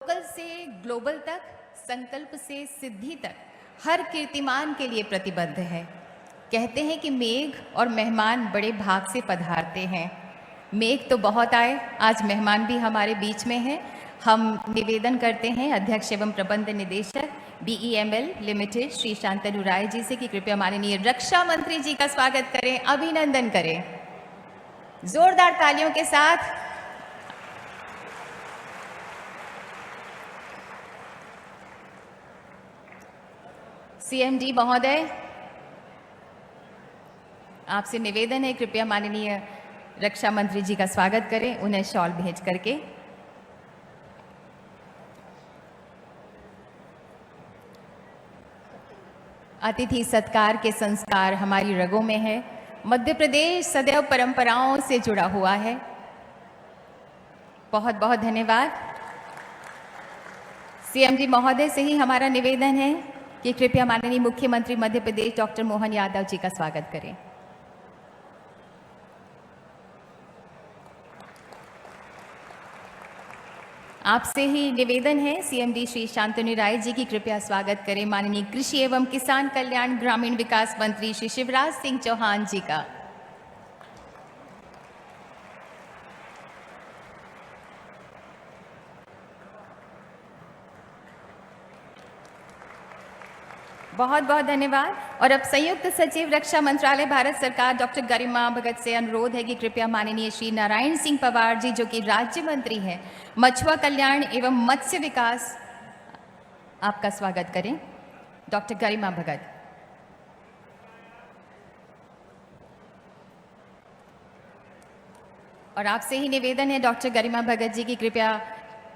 Local से global तक, संकल्प से सिद्धि तक हर कीर्तिमान के लिए प्रतिबद्ध है। कहते हैं कि मेघ और मेहमान बड़े भाग से पधारते हैं। मेघ तो बहुत आए, आज मेहमान भी हमारे बीच में हैं। हम निवेदन करते हैं अध्यक्ष एवं प्रबंध निदेशक BEML लिमिटेड श्री शांतनु राय जी से कि कृपया माननीय रक्षा मंत्री जी का स्वागत करें, अभिनंदन करें। जोरदार तालियों के साथ CMD महोदय, आपसे निवेदन है कृपया माननीय रक्षा मंत्री जी का स्वागत करें, उन्हें शॉल भेज करके। अतिथि सत्कार के संस्कार हमारी रगों में है। मध्य प्रदेश सदैव परंपराओं से जुड़ा हुआ है। बहुत बहुत धन्यवाद। CMD महोदय से ही हमारा निवेदन है कि कृपया माननीय मुख्यमंत्री मध्य प्रदेश डॉक्टर मोहन यादव जी का स्वागत करें। आपसे ही निवेदन है CMD श्री शांतनु राय जी की कृपया स्वागत करें माननीय कृषि एवं किसान कल्याण ग्रामीण विकास मंत्री श्री शिवराज सिंह चौहान जी का। बहुत बहुत धन्यवाद। और अब संयुक्त सचिव रक्षा मंत्रालय भारत सरकार डॉक्टर गरिमा भगत से अनुरोध है कि कृपया माननीय श्री नारायण सिंह पवार जी, जो कि राज्य मंत्री हैं मछुआ कल्याण एवं मत्स्य विकास, आपका स्वागत करें। डॉक्टर गरिमा भगत। और आपसे ही निवेदन है डॉक्टर गरिमा भगत जी की कृपया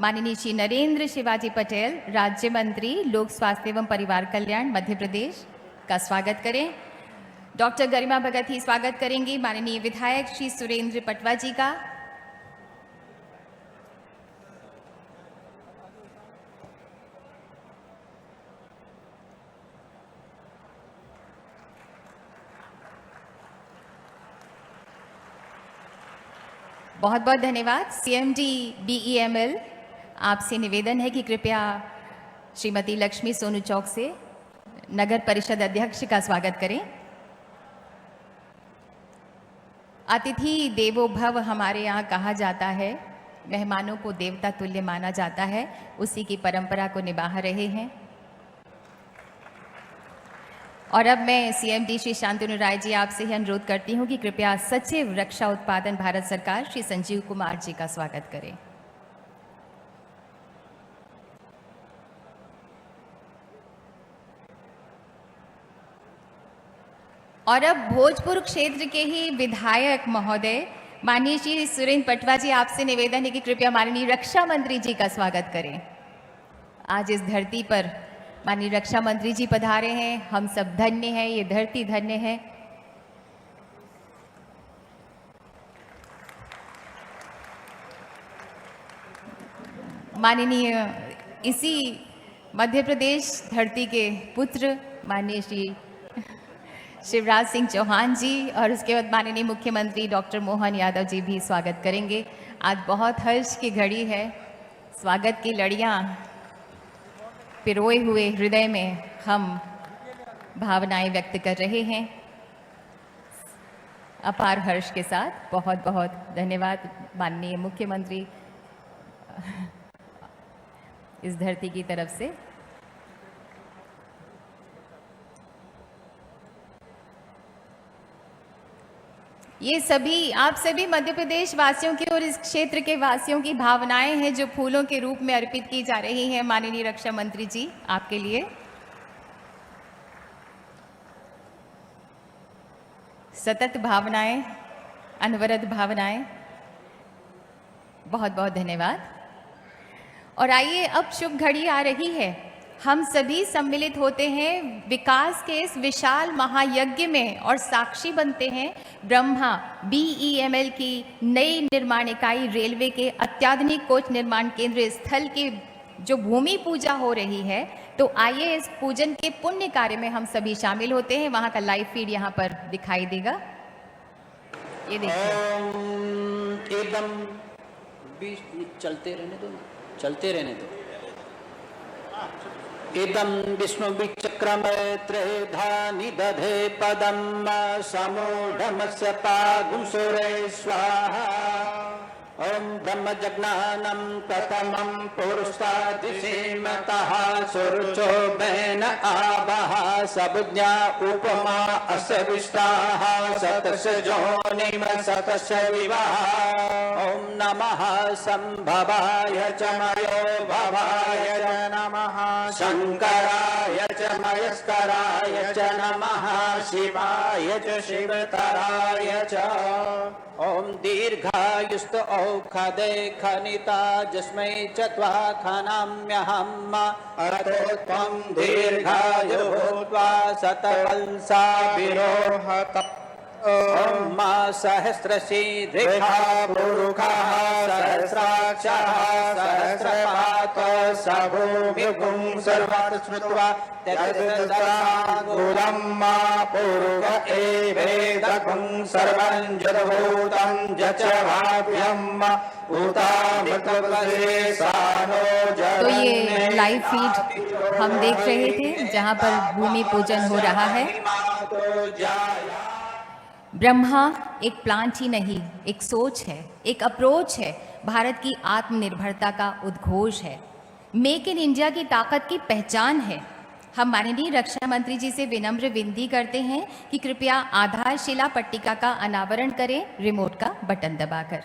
माननीय श्री नरेंद्र शिवाजी पटेल, राज्य मंत्री लोक स्वास्थ्य एवं परिवार कल्याण मध्य प्रदेश, का स्वागत करें। डॉक्टर गरिमा भगत ही स्वागत करेंगी माननीय विधायक श्री सुरेंद्र पटवा जी का। बहुत बहुत धन्यवाद। CMD BEML, आपसे निवेदन है कि कृपया श्रीमती लक्ष्मी सोनू चौक से नगर परिषद अध्यक्ष का स्वागत करें। अतिथि देवो भव हमारे यहाँ कहा जाता है, मेहमानों को देवता तुल्य माना जाता है, उसी की परंपरा को निभा रहे हैं। और अब मैं CMD श्री शांतनु राय जी आपसे ही अनुरोध करती हूँ कि कृपया सचिव रक्षा उत्पादन भारत सरकार श्री संजीव कुमार जी का स्वागत करें। और अब भोजपुर क्षेत्र के ही विधायक महोदय माननीय श्री सुरेंद्र पटवा जी, आपसे निवेदन है कि कृपया माननीय रक्षा मंत्री जी का स्वागत करें। आज इस धरती पर माननीय रक्षा मंत्री जी पधारे हैं, हम सब धन्य हैं, ये धरती धन्य है। माननीय इसी मध्य प्रदेश धरती के पुत्र माननीय श्री शिवराज सिंह चौहान जी और उसके बाद माननीय मुख्यमंत्री डॉक्टर मोहन यादव जी भी स्वागत करेंगे। आज बहुत हर्ष की घड़ी है, स्वागत की लड़ियां पिरोए हुए हृदय में हम भावनाएं व्यक्त कर रहे हैं अपार हर्ष के साथ। बहुत बहुत धन्यवाद माननीय मुख्यमंत्री इस धरती की तरफ से। ये सभी आप सभी मध्य प्रदेश वासियों की और इस क्षेत्र के वासियों की भावनाएं हैं जो फूलों के रूप में अर्पित की जा रही हैं माननीय रक्षा मंत्री जी आपके लिए। सतत भावनाएं, अनवरत भावनाएं, बहुत बहुत धन्यवाद। और आइए अब शुभ घड़ी आ रही है, हम सभी सम्मिलित होते हैं विकास के इस विशाल महायज्ञ में और साक्षी बनते हैं ब्रह्मा BEML की नई निर्माण इकाई रेलवे के अत्याधुनिक कोच निर्माण केंद्र स्थल की जो भूमि पूजा हो रही है। तो आइए इस पूजन के पुण्य कार्य में हम सभी शामिल होते हैं। वहां का लाइव फीड यहाँ पर दिखाई देगा, ये देखिए। एकदम चलते रहने दो ना, चलते रहने दो। इदं विष्णुविचक्रमे त्रिधा निदधे पदं समूढमस्य पागुंसुरे स्वाहा। ओम ब्रह्मजज्ञानं प्रथमं पुरुषादिशीमतः सुरुचो बेन आवः सबुज्ञा उपमा अस्य विष्टाः सतस्य जोनिम सतस्य विवाह। ओम नमः संभवाय च मयो भवाय च नमः शंकराय च मयस्कराय च नमः शिवाय च शिवतराय च। ओम दीर्घायुस्त औषधे खनिता जिस्मै चत्वा खनाम्यहम् अतो त्वं दीर्घायु भूत्वा शतवंशा विरोहत। ओम मा सहस्रशीर्घा पुरुषः सहस्राक्षः सहस्रपातो सभूमिगुं सर्वं श्रुत्वा तत्सदागुरं मा पुरुष एवेदगुं सर्वं जडभूतं जच भाव्यम् उतामृतवदेशानो। तो ये लाइव फीड हम देख रहे थे जहां पर भूमि पूजन हो रहा है। ब्रह्मा एक प्लांट ही नहीं, एक सोच है, एक अप्रोच है, भारत की आत्मनिर्भरता का उद्घोष है, मेक इन इंडिया की ताकत की पहचान है। हम माननीय रक्षा मंत्री जी से विनम्र विनती करते हैं कि कृपया आधारशिला पट्टिका का अनावरण करें रिमोट का बटन दबाकर।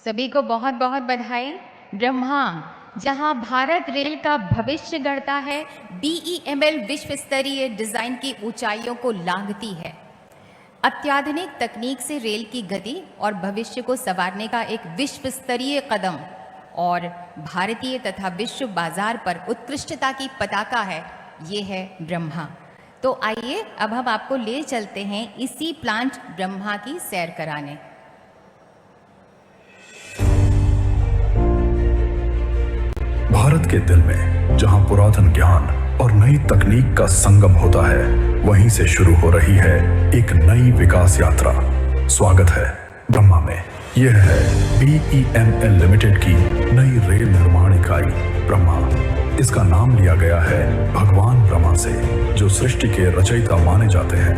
सभी को बहुत बहुत बधाई। ब्रह्मा जहां भारत रेल का भविष्य गढ़ता है, BEML विश्व स्तरीय डिजाइन की ऊंचाइयों को लांघती है। अत्याधुनिक तकनीक से रेल की गति और भविष्य को संवारने का एक विश्व स्तरीय कदम और भारतीय तथा विश्व बाजार पर उत्कृष्टता की पताका है, ये है ब्रह्मा। तो आइए अब हम आपको ले चलते हैं इसी प्लांट ब्रह्मा की सैर कराने। भारत के दिल में जहां पुरातन ज्ञान और नई तकनीक का संगम होता है, वहीं से शुरू हो रही है एक नई विकास यात्रा। स्वागत है ब्रह्मा में। यह है BEML लिमिटेड की नई रेल निर्माण इकाई ब्रह्मा। इसका नाम लिया गया है भगवान ब्रह्मा से, जो सृष्टि के रचयिता माने जाते हैं।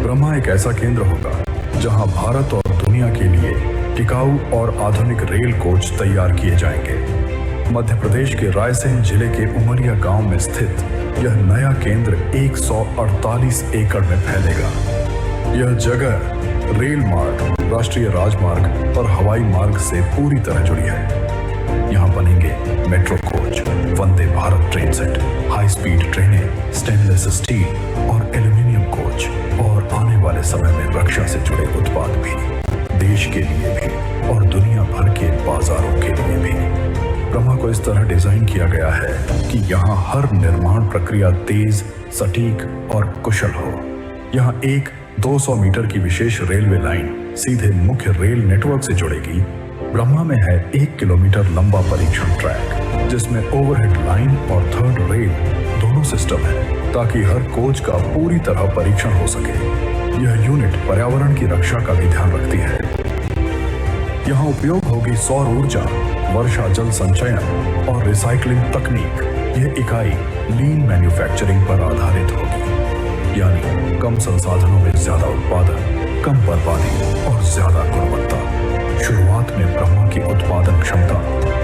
ब्रह्मा एक ऐसा केंद्र होगा जहां भारत और दुनिया के लिए टिकाऊ और आधुनिक रेल कोच तैयार किए जाएंगे। मध्य प्रदेश के रायसेन जिले के उमरिया गांव में स्थित यह नया केंद्र 148 एकड़ में फैलेगा। यह जगह रेल मार्ग, राष्ट्रीय राजमार्ग और हवाई मार्ग से पूरी तरह जुड़ी है। यहाँ बनेंगे metro coach, Vande Bharat train set, high speed ट्रेनें, स्टेनलेस स्टील और एल्यूमिनियम कोच और आने वाले समय में रक्षा से जुड़े उत्पाद भी, देश के लिए भी और दुनिया भर के बाजारों के लिए भी। ब्रह्मा को इस तरह डिजाइन किया गया है कि यहाँ हर निर्माण प्रक्रिया तेज, सटीक और कुशल हो। यहाँ एक 200 मीटर की विशेष रेलवे लाइन सीधे मुख्य रेल नेटवर्क से जुड़ेगी। ब्रह्मा में है 1 किलोमीटर लंबा परीक्षण ट्रैक, जिसमें ओवरहेड लाइन और थर्ड रेल दोनों सिस्टम है, ताकि हर कोच का पूरी तरह परीक्षण हो सके। यह यूनिट पर्यावरण की रक्षा का भी ध्यान रखती है। यहाँ उपयोग होगी सौर ऊर्जा, वर्षा जल संचयन और रिसाइकलिंग तकनीक। यह इकाई लीन मैन्युफैक्चरिंग पर आधारित होगी, यानी कम संसाधनों में ज्यादा उत्पादन, कम बर्बादी और ज्यादा गुणवत्ता। शुरुआत में ब्रह्मा की उत्पादन क्षमता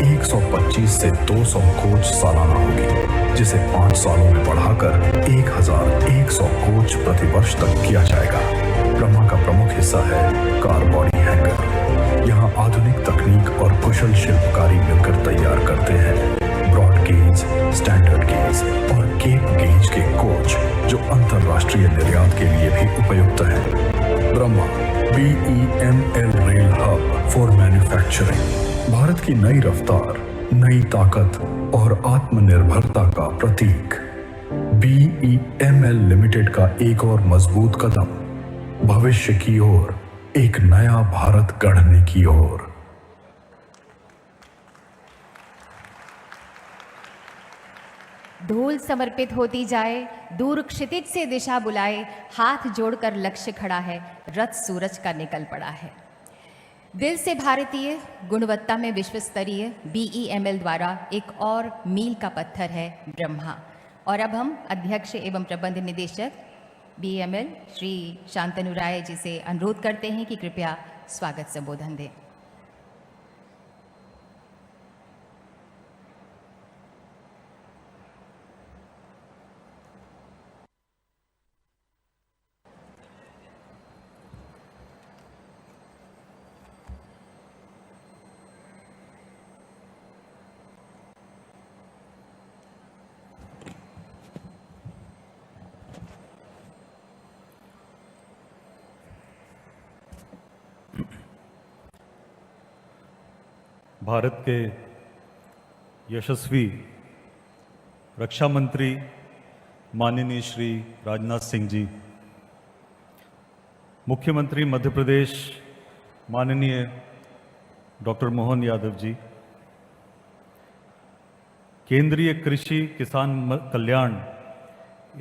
125 से 200 कोच सालाना होगी, जिसे 5 सालों में बढ़ाकर 1100 कोच प्रतिवर्ष तक किया जाएगा। ब्रह्मा का प्रमुख हिस्सा है कार बॉडी हैंगर। यहाँ आधुनिक तकनीक और कुशल शिल्पकारी मिलकर तैयार करते हैं ब्रॉड गेज, स्टैंडर्ड गेज और केप गेज के कोच, जो अंतरराष्ट्रीय निर्यात के लिए भी उपयुक्त है। Brahma BEML rail hub for manufacturing manufacturing Bharat की नई रफ्तार, नई ताकत और आत्मनिर्भरता का प्रतीक। BEML लिमिटेड का एक और मजबूत कदम भविष्य की ओर, एक नया भारत गढ़ने की ओर। धूल समर्पित होती जाए, दूर क्षितिज से दिशा बुलाए, हाथ जोड़कर लक्ष्य खड़ा है, रथ सूरज का निकल पड़ा है। दिल से भारतीय, गुणवत्ता में विश्व स्तरीय BEML द्वारा एक और मील का पत्थर है ब्रह्मा। और अब हम अध्यक्ष एवं प्रबंध निदेशक BEML श्री शांतनु राय जी से अनुरोध करते हैं कि कृपया स्वागत संबोधन दें। भारत के यशस्वी रक्षा मंत्री माननीय श्री राजनाथ सिंह जी, मुख्यमंत्री मध्य प्रदेश माननीय डॉक्टर मोहन यादव जी, केंद्रीय कृषि किसान कल्याण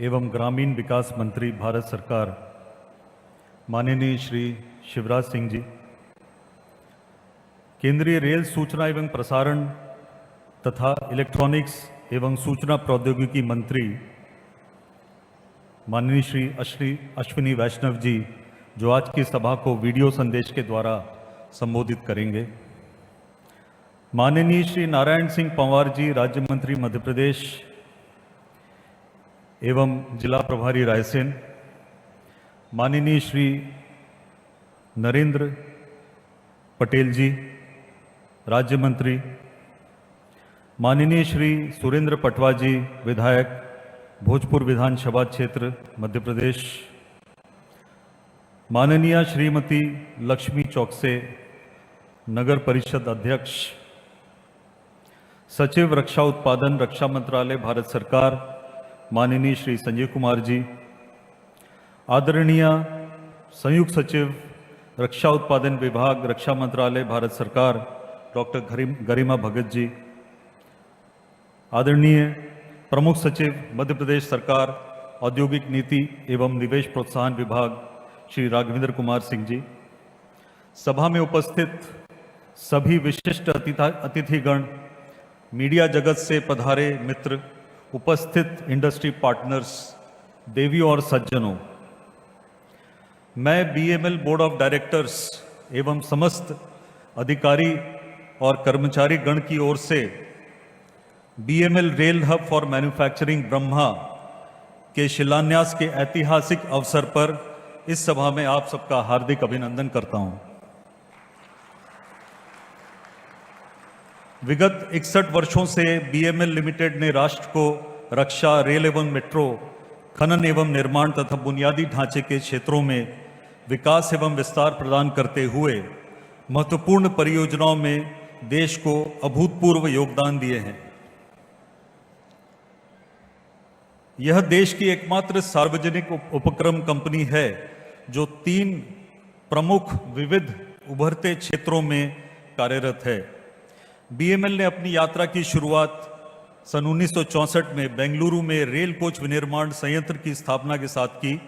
एवं ग्रामीण विकास मंत्री भारत सरकार माननीय श्री शिवराज सिंह जी, केंद्रीय रेल सूचना एवं प्रसारण तथा इलेक्ट्रॉनिक्स एवं सूचना प्रौद्योगिकी मंत्री माननीय श्री अश्विनी वैष्णव जी, जो आज की सभा को वीडियो संदेश के द्वारा संबोधित करेंगे, माननीय श्री नारायण सिंह पंवार जी, राज्य मंत्री मध्य प्रदेश एवं जिला प्रभारी रायसेन, माननीय श्री नरेंद्र पटेल जी, राज्य मंत्री, माननीय श्री सुरेंद्र पटवा जी, विधायक भोजपुर विधानसभा क्षेत्र मध्य प्रदेश, माननीय श्रीमती लक्ष्मी चौकसे, नगर परिषद अध्यक्ष, सचिव रक्षा उत्पादन रक्षा मंत्रालय भारत सरकार माननीय श्री संजय कुमार जी, आदरणीय संयुक्त सचिव रक्षा उत्पादन विभाग रक्षा मंत्रालय भारत सरकार डॉक्टर गरिमा भगत जी, आदरणीय प्रमुख सचिव मध्य प्रदेश सरकार औद्योगिक नीति एवं निवेश प्रोत्साहन विभाग श्री राघवेंद्र कुमार सिंह जी, सभा में उपस्थित सभी विशिष्ट अतिथिगण, मीडिया जगत से पधारे मित्र, उपस्थित इंडस्ट्री पार्टनर्स, देवियों और सज्जनों, मैं BEML बोर्ड ऑफ डायरेक्टर्स एवं समस्त अधिकारी और कर्मचारी गण की ओर से BEML rail hub for manufacturing Brahma के शिलान्यास के ऐतिहासिक अवसर पर इस सभा में आप सबका हार्दिक अभिनंदन करता हूं। विगत 61 वर्षों से BEML लिमिटेड ने राष्ट्र को रक्षा, रेल एवं मेट्रो, खनन एवं निर्माण तथा बुनियादी ढांचे के क्षेत्रों में विकास एवं विस्तार प्रदान करते हुए महत्वपूर्ण परियोजनाओं में देश को अभूतपूर्व योगदान दिए हैं। यह देश की एकमात्र सार्वजनिक उपक्रम कंपनी है जो 3 प्रमुख विविध उभरते क्षेत्रों में कार्यरत है। BEML ने अपनी यात्रा की शुरुआत सन 1964 में बेंगलुरु में रेल कोच विनिर्माण संयंत्र की स्थापना के साथ की।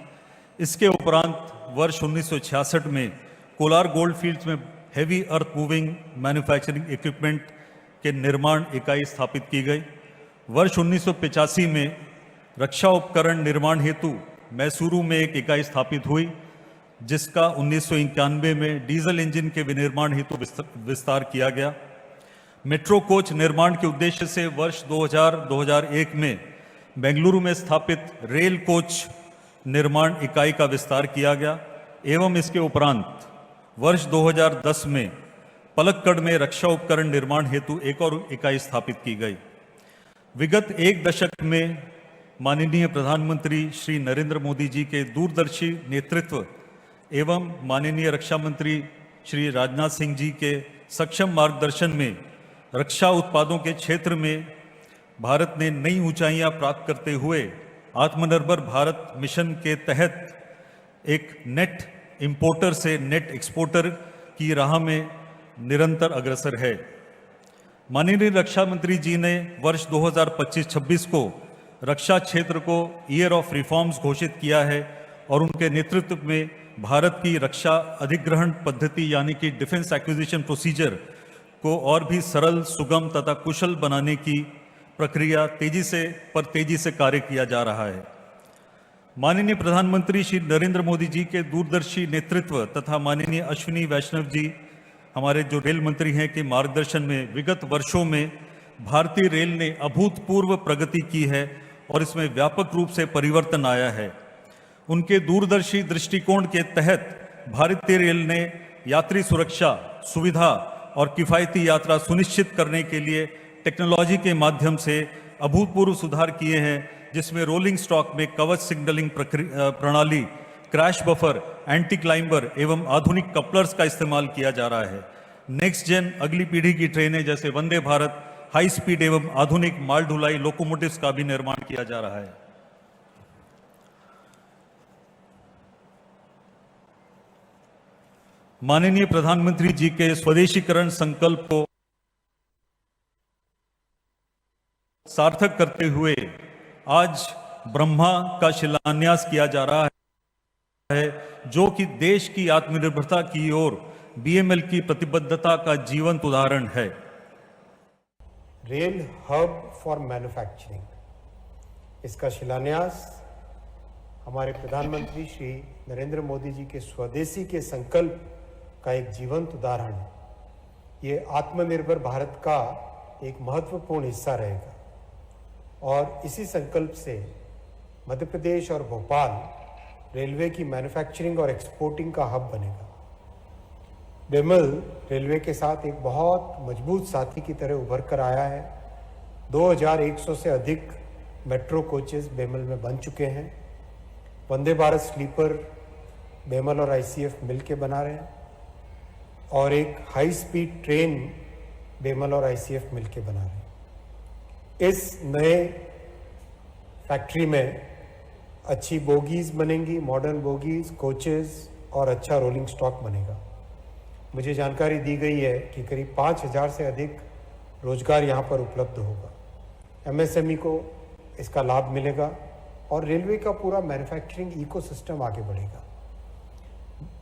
इसके उपरांत वर्ष 1966 में कोलार गोल्ड फील्ड्स में heavy earth moving manufacturing equipment के निर्माण इकाई स्थापित की गई। वर्ष 1985 में रक्षा उपकरण निर्माण हेतु मैसूरू में एक इकाई स्थापित हुई, जिसका 1991 में डीजल इंजन के विनिर्माण हेतु विस्तार किया गया। मेट्रो कोच निर्माण के उद्देश्य से वर्ष 2000-2001 में बेंगलुरु में स्थापित रेल कोच निर्माण इकाई का विस्तार किया गया एवं इसके उपरांत वर्ष 2010 में पलक्कड़ में रक्षा उपकरण निर्माण हेतु एक और इकाई स्थापित की गई। विगत 1 दशक में माननीय प्रधानमंत्री श्री नरेंद्र मोदी जी के दूरदर्शी नेतृत्व एवं माननीय रक्षा मंत्री श्री राजनाथ सिंह जी के सक्षम मार्गदर्शन में रक्षा उत्पादों के क्षेत्र में भारत ने नई ऊंचाइयां प्राप्त करते हुए आत्मनिर्भर भारत मिशन के तहत एक नेट इंपोर्टर से नेट एक्सपोर्टर की राह में निरंतर अग्रसर है। माननीय रक्षा मंत्री जी ने वर्ष 2025-26 को रक्षा क्षेत्र को ईयर ऑफ रिफॉर्म्स घोषित किया है और उनके नेतृत्व में भारत की रक्षा अधिग्रहण पद्धति यानी कि डिफेंस एक्विजिशन प्रोसीजर को और भी सरल, सुगम तथा कुशल बनाने की प्रक्रिया तेजी से कार्य किया जा रहा है। माननीय प्रधानमंत्री श्री नरेंद्र मोदी जी के दूरदर्शी नेतृत्व तथा माननीय अश्विनी वैष्णव जी हमारे जो रेल मंत्री हैं के मार्गदर्शन में विगत वर्षों में भारतीय रेल ने अभूतपूर्व प्रगति की है और इसमें व्यापक रूप से परिवर्तन आया है। उनके दूरदर्शी दृष्टिकोण के तहत भारतीय रेल ने यात्री सुरक्षा, सुविधा और किफ़ायती यात्रा सुनिश्चित करने के लिए टेक्नोलॉजी के माध्यम से अभूतपूर्व सुधार किए हैं, जिसमें रोलिंग स्टॉक में कवच सिग्नलिंग प्रणाली, क्रैश बफर, एंटी क्लाइंबर एवं आधुनिक कपलर्स का इस्तेमाल किया जा रहा है। नेक्स्ट जेन अगली पीढ़ी की ट्रेनें जैसे वंदे भारत, हाई स्पीड एवं आधुनिक माल ढुलाई लोकोमोटिव्स का भी निर्माण किया जा रहा है। माननीय प्रधानमंत्री जी के स्वदेशीकरण संकल्प को सार्थक करते हुए आज ब्रह्मा का शिलान्यास किया जा रहा है, जो कि देश की आत्मनिर्भरता की ओर बीएमएल की प्रतिबद्धता का जीवंत उदाहरण है। रेल हब फॉर मैन्युफैक्चरिंग, इसका शिलान्यास हमारे प्रधानमंत्री श्री नरेंद्र मोदी जी के स्वदेशी के संकल्प का एक जीवंत उदाहरण है। ये आत्मनिर्भर भारत का एक महत्वपूर्ण हिस्सा रहेगा और इसी संकल्प से मध्य प्रदेश और भोपाल रेलवे की मैन्युफैक्चरिंग और एक्सपोर्टिंग का हब बनेगा। बेमल रेलवे के साथ एक बहुत मजबूत साथी की तरह उभर कर आया है। 2100 से अधिक मेट्रो कोचेस बेमल में बन चुके हैं। वंदे भारत स्लीपर बेमल और आईसीएफ मिलकर बना रहे हैं और एक हाई स्पीड ट्रेन बेमल और आईसीएफ मिलकर बना रहे हैं। इस नए फैक्ट्री में अच्छी बोगीज बनेंगी, मॉडर्न बोगीज, कोचेस और अच्छा रोलिंग स्टॉक बनेगा। मुझे जानकारी दी गई है कि करीब 5000 से अधिक रोजगार यहाँ पर उपलब्ध होगा। एमएसएमई को इसका लाभ मिलेगा और रेलवे का पूरा मैन्युफैक्चरिंग इकोसिस्टम आगे बढ़ेगा।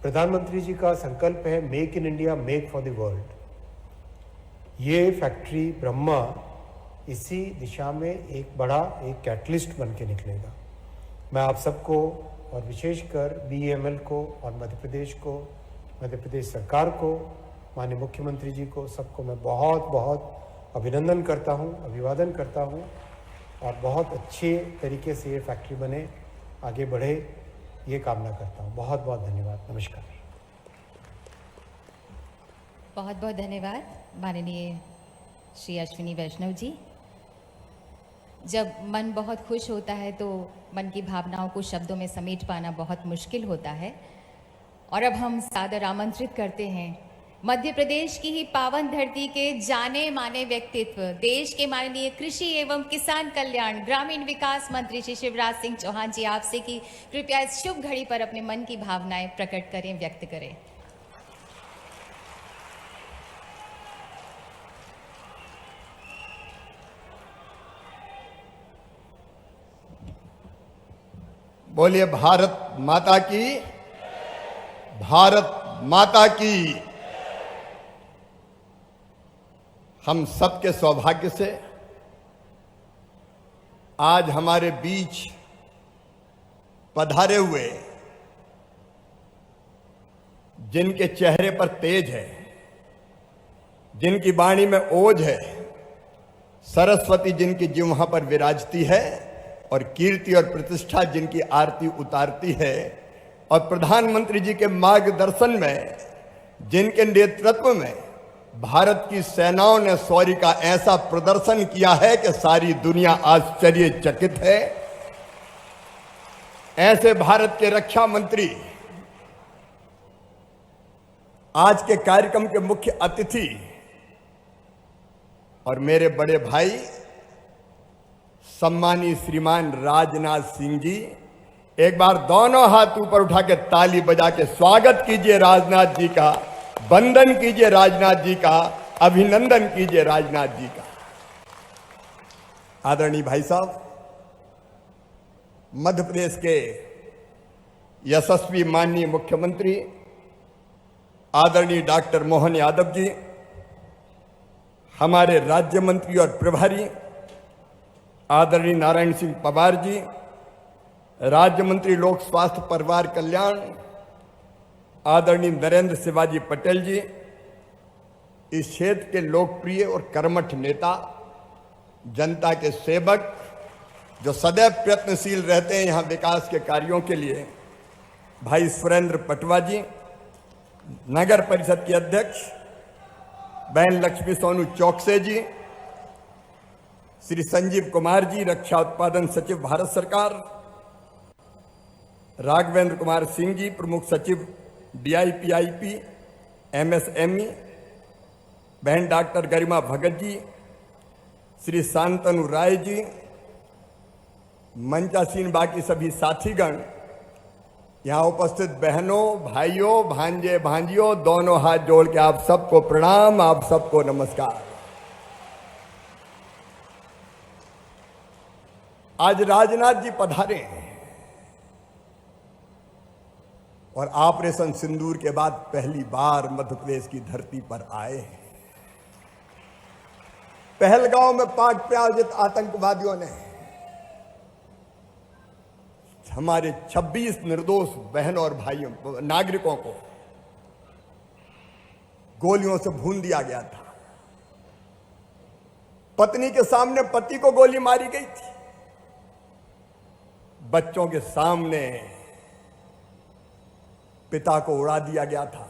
प्रधानमंत्री जी का संकल्प है make in India, make for the world. ये फैक्ट्री ब्रह्मा इसी दिशा में एक बड़ा कैटलिस्ट बन के निकलेगा। मैं आप सबको और विशेषकर बीएमएल को और मध्य प्रदेश सरकार को, माननीय मुख्यमंत्री जी को, सबको मैं बहुत बहुत अभिनंदन करता हूं, अभिवादन करता हूं और बहुत अच्छे तरीके से ये फैक्ट्री बने, आगे बढ़े, ये कामना करता हूं। बहुत बहुत धन्यवाद। नमस्कार। बहुत बहुत धन्यवाद माननीय श्री अश्विनी वैष्णव जी। जब मन बहुत खुश होता है तो मन की भावनाओं को शब्दों में समेट पाना बहुत मुश्किल होता है और अब हम सादर आमंत्रित करते हैं मध्य प्रदेश की ही पावन धरती के जाने माने व्यक्तित्व, देश के माननीय कृषि एवं किसान कल्याण ग्रामीण विकास मंत्री श्री शिवराज सिंह चौहान जी आपसे कि कृपया इस शुभ घड़ी पर अपने मन की भावनाएं प्रकट करें, व्यक्त करें। बोलिए भारत माता की, भारत माता की। हम सबके सौभाग्य से आज हमारे बीच पधारे हुए जिनके चेहरे पर तेज है, जिनकी वाणी में ओज है, सरस्वती जिनकी जिह्वा पर विराजती है और कीर्ति और प्रतिष्ठा जिनकी आरती उतारती है, और प्रधानमंत्री जी के मार्गदर्शन में, जिनके नेतृत्व में भारत की सेनाओं ने शौर्य का ऐसा प्रदर्शन किया है कि सारी दुनिया आश्चर्यचकित है, ऐसे भारत के रक्षा मंत्री आज के कार्यक्रम के मुख्य अतिथि और मेरे बड़े भाई सम्मानी श्रीमान राजनाथ सिंह जी, एक बार दोनों हाथ ऊपर उठा के ताली बजा के स्वागत कीजिए राजनाथ जी का, वंदन कीजिए राजनाथ जी का, अभिनंदन कीजिए राजनाथ जी का। आदरणीय भाई साहब, मध्य प्रदेश के यशस्वी माननीय मुख्यमंत्री आदरणीय डॉक्टर मोहन यादव जी, हमारे राज्य मंत्री और प्रभारी आदरणीय नारायण सिंह पवार जी, राज्य मंत्री लोक स्वास्थ्य परिवार कल्याण आदरणीय नरेंद्र शिवाजी पटेल जी, इस क्षेत्र के लोकप्रिय और कर्मठ नेता, जनता के सेवक जो सदैव प्रयत्नशील रहते हैं यहाँ विकास के कार्यों के लिए, भाई सुरेंद्र पटवा जी, नगर परिषद के अध्यक्ष बहन लक्ष्मी सोनू चौकसे जी, श्री संजीव कुमार जी, रक्षा उत्पादन सचिव भारत सरकार, राघवेंद्र कुमार सिंह जी, प्रमुख सचिव DIPIP MSME, बहन डॉक्टर गरिमा भगत जी, श्री शांतनु राय जी, मंचासीन बाकी सभी साथीगण, यहाँ उपस्थित बहनों, भाइयों, भांजे, भांजियों, दोनों हाथ जोड़ के आप सबको प्रणाम, आप सबको नमस्कार। आज राजनाथ जी पधारे हैं और ऑपरेशन सिंदूर के बाद पहली बार मध्य प्रदेश की धरती पर आए हैं। पहलगांव में पाक प्रायोजित आतंकवादियों ने हमारे 26 निर्दोष बहनों और भाइयों नागरिकों को गोलियों से भून दिया गया था। पत्नी के सामने पति को गोली मारी गई थी, बच्चों के सामने पिता को उड़ा दिया गया था,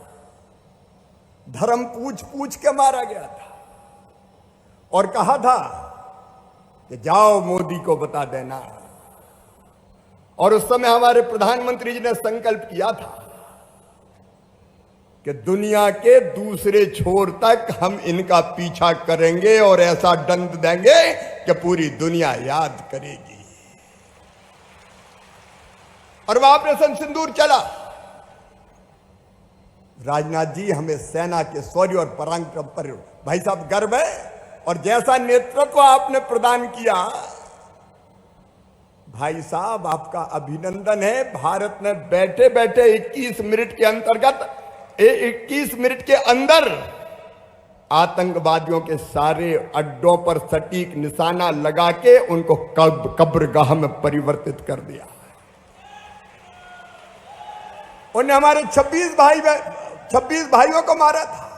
धर्म पूछ पूछ के मारा गया था और कहा था कि जाओ मोदी को बता देना। और उस समय हमारे प्रधानमंत्री जी ने संकल्प किया था कि दुनिया के दूसरे छोर तक हम इनका पीछा करेंगे और ऐसा दंड देंगे कि पूरी दुनिया याद करेगी। और वह ऑपरेशन सिंदूर चला। राजनाथ जी, हमें सेना के शौर्य और पराक्रम पर भाई साहब गर्व है और जैसा नेतृत्व आपने प्रदान किया, भाई साहब आपका अभिनंदन है। भारत ने बैठे बैठे 21 मिनट के अंतर्गत 21 मिनट के अंदर आतंकवादियों के सारे अड्डों पर सटीक निशाना लगा के उनको कब्रगाह में परिवर्तित कर दिया। उन्हें हमारे 26 भाइयों को मारा था।